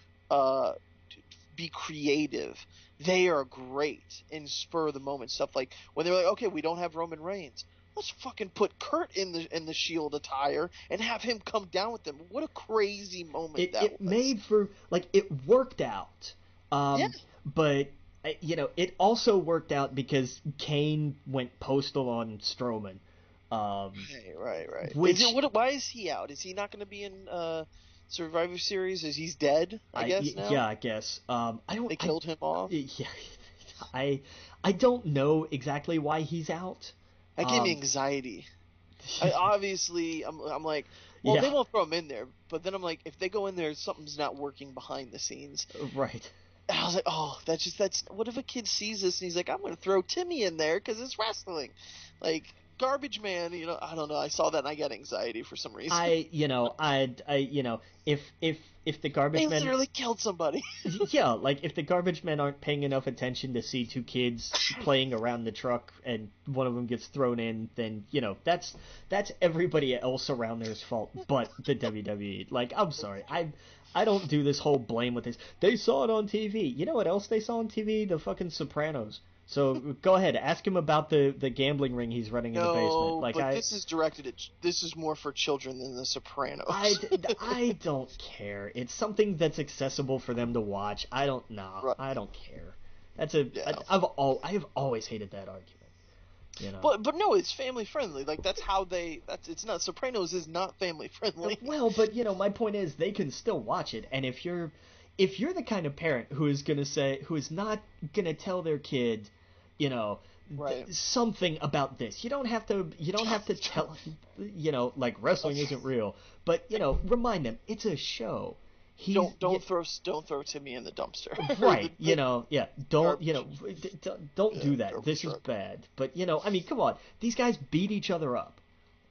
be creative. They are great in spur of the moment stuff. Like when they're like, okay, we don't have Roman Reigns. Let's fucking put Kurt in the Shield attire and have him come down with them. What a crazy moment that was. It made for it worked out. But it also worked out because Kane went postal on Strowman. Right. Why is he out? Is he not going to be in Survivor Series? Is he's dead? I guess now. Yeah, I guess. They killed him off. Yeah, I don't know exactly why he's out. That gave me anxiety. Obviously, I'm like, well, they won't throw him in there. But then I'm like, if they go in there, something's not working behind the scenes. Right. And I was like, oh, that's. What if a kid sees this and he's like, I'm going to throw Timmy in there because it's wrestling, like Garbage Man. I don't know. I saw that and I got anxiety for some reason. If the garbage men literally killed somebody. Yeah, like if the garbage men aren't paying enough attention to see two kids playing around the truck and one of them gets thrown in, then that's everybody else around there's fault but the WWE. Like, I'm sorry, I don't do this whole blame with this. They saw it on TV. You know what else they saw on TV? The fucking Sopranos. So go ahead, ask him about the gambling ring he's running in the basement. Like, but this is directed at. This is more for children than The Sopranos. I don't care. It's something that's accessible for them to watch. I don't know. Right. I don't care. I have always hated that argument. But no, it's family friendly. Like that's how they. It's not. Sopranos is not family friendly. Well, but my point is they can still watch it, and if you're the kind of parent who is not gonna tell their kid, something about this. You don't have to tell, like wrestling isn't real, but remind them it's a show. Don't throw Timmy in the dumpster. Right, don't, garbage. don't do Yeah, that. garbage This is truck. bad. But, I mean, come on. These guys beat each other up.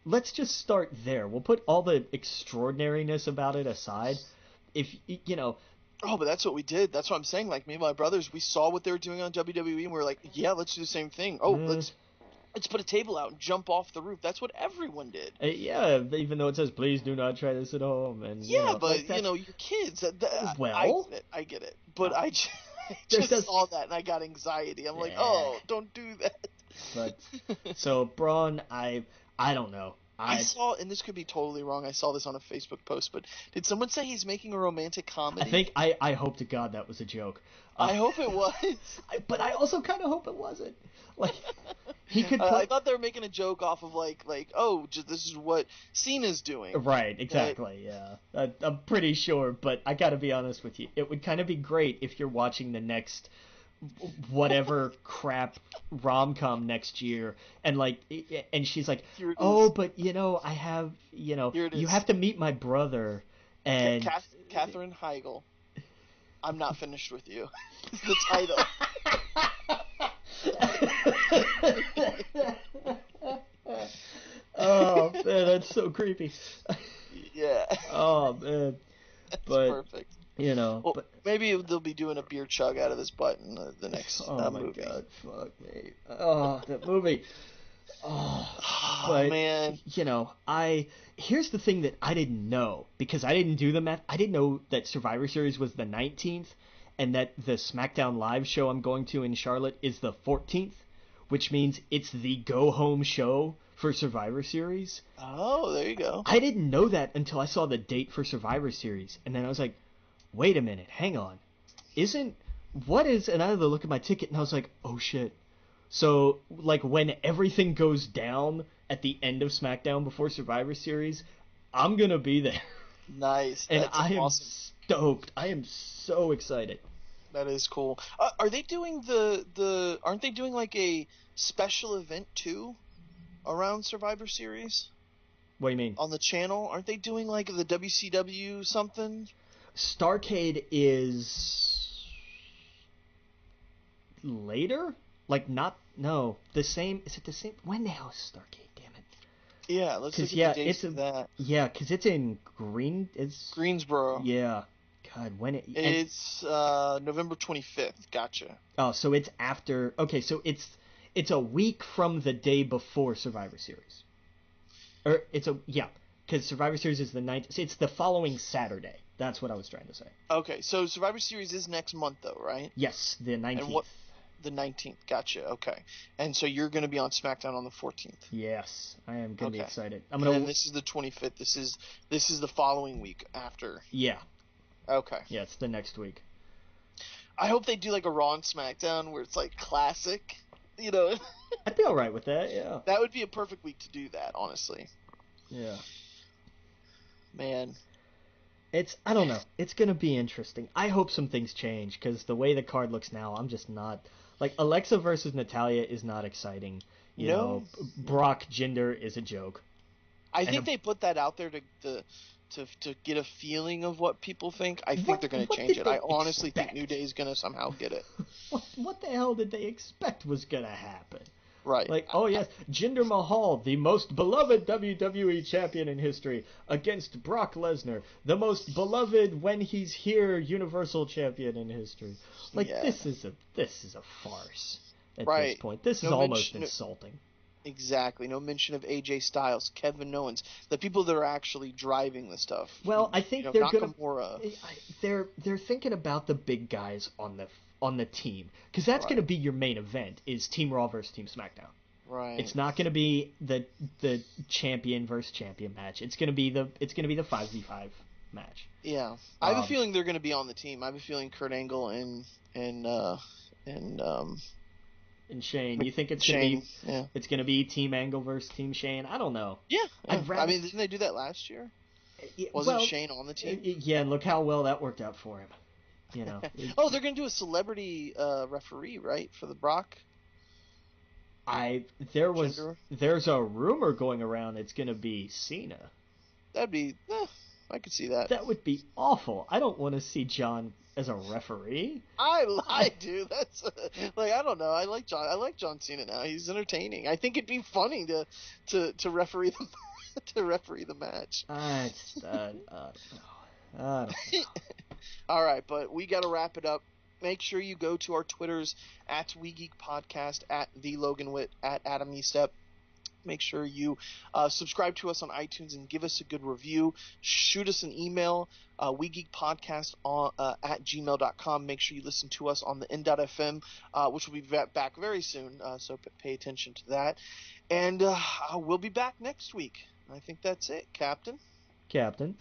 Let's just start there. We'll put all the extraordinariness about it aside. If, Oh, but that's what we did. That's what I'm saying. Like, me and my brothers, we saw what they were doing on WWE, and we were like, yeah, let's do the same thing. Oh, let's put a table out and jump off the roof. That's what everyone did. yeah, even though it says, please do not try this at home. And, Yeah, but, like your kids, well, I get it. But I there's just saw that, and I got anxiety. I'm like, oh, don't do that. But, so, Braun, I don't know. I saw, and this could be totally wrong, I saw this on a Facebook post, but did someone say he's making a romantic comedy? I hope to God that was a joke. I hope it was. But I also kind of hope it wasn't. Like, he could put... I thought they were making a joke off of, this is what Cena's doing. Right, exactly, yeah. I'm pretty sure, but I gotta be honest with you. It would kind of be great if you're watching the next whatever crap rom-com next year, and she's like, oh, but I have, you have to meet my brother, and Katherine Heigl, I'm not finished with you. It's the title. Oh man, that's so creepy. Yeah. Oh man. That's perfect. Well, but maybe they'll be doing a beer chug out of his butt in the next movie. Oh my God, fuck me. Oh, that movie. Oh, but, man. Here's the thing that I didn't know, because I didn't do the math. I didn't know that Survivor Series was the 19th, and that the SmackDown Live show I'm going to in Charlotte is the 14th, which means it's the go-home show for Survivor Series. Oh, there you go. I didn't know that until I saw the date for Survivor Series, and then I was like, wait a minute, hang on. And I had to look at my ticket, and I was like, oh shit. So, when everything goes down at the end of SmackDown before Survivor Series, I'm gonna be there. Nice. And That's I awesome. am stoked. I am so excited. That is cool. Are they doing aren't they doing a special event too around Survivor Series? What do you mean? On the channel? Aren't they doing the WCW something? Starcade is later? The same. Is it the same? When the hell is Starcade? Damn it. Yeah, let's look at the dates of that. Yeah, because it's in Greensboro. Yeah. God, it's November 25th. Gotcha. Oh, so it's after. Okay, so it's a week from the day before Survivor Series. Because Survivor Series is the 9th. It's the following Saturday. That's what I was trying to say. Okay, so Survivor Series is next month, though, right? Yes, the 19th. The 19th. Gotcha. Okay. And so you're going to be on SmackDown on the 14th. Yes, I am going to be excited. And this is the 25th. This is the following week after. Yeah. Okay. Yeah, it's the next week. I hope they do a Raw and SmackDown where it's classic. I'd be all right with that. Yeah. That would be a perfect week to do that, honestly. Yeah. Man. I don't know. It's going to be interesting. I hope some things change, because the way the card looks now, I'm just not... Alexa versus Natalya is not exciting. You know, Brock Jinder is a joke. I think they put that out there to get a feeling of what people think. I think they're going to change it. I honestly think New Day is going to somehow get it. What the hell did they expect was going to happen? Right. Oh yes, Jinder Mahal, the most beloved WWE champion in history, against Brock Lesnar, the most beloved when he's here Universal champion in history. This is a farce at this point. This is almost insulting. Exactly. No mention of AJ Styles, Kevin Owens, the people that are actually driving the stuff. Well, I think they're Nakamura. They're thinking about the big guys on the team, because that's going to be your main event, is Team Raw versus Team SmackDown. Right. It's not going to be the champion versus champion match. It's going to be the 5v5 match. Yeah, I have a feeling they're going to be on the team. I have a feeling Kurt Angle and Shane. You think it's going to be? Yeah. It's going to be Team Angle versus Team Shane. I don't know. Yeah. I mean, didn't they do that last year? Wasn't Shane on the team? Yeah, and look how well that worked out for him. Oh, they're going to do a celebrity referee, right, for the Brock? There's a rumor going around it's going to be Cena. That'd be I could see that. That would be awful. I don't want to see John as a referee. I do. That's like, I don't know. I like John Cena now. He's entertaining. I think it'd be funny to referee the to referee the match. I don't know. I don't know. All right, but we got to wrap it up. Make sure you go to our Twitters at WeGeekPodcast, at TheLoganWitt, at Adam Estep. Make sure you subscribe to us on iTunes and give us a good review. Shoot us an email, wegeekpodcast at gmail.com. Make sure you listen to us on the n.fm, which will be back very soon, so pay attention to that. And we'll be back next week. I think that's it, Captain. Captain.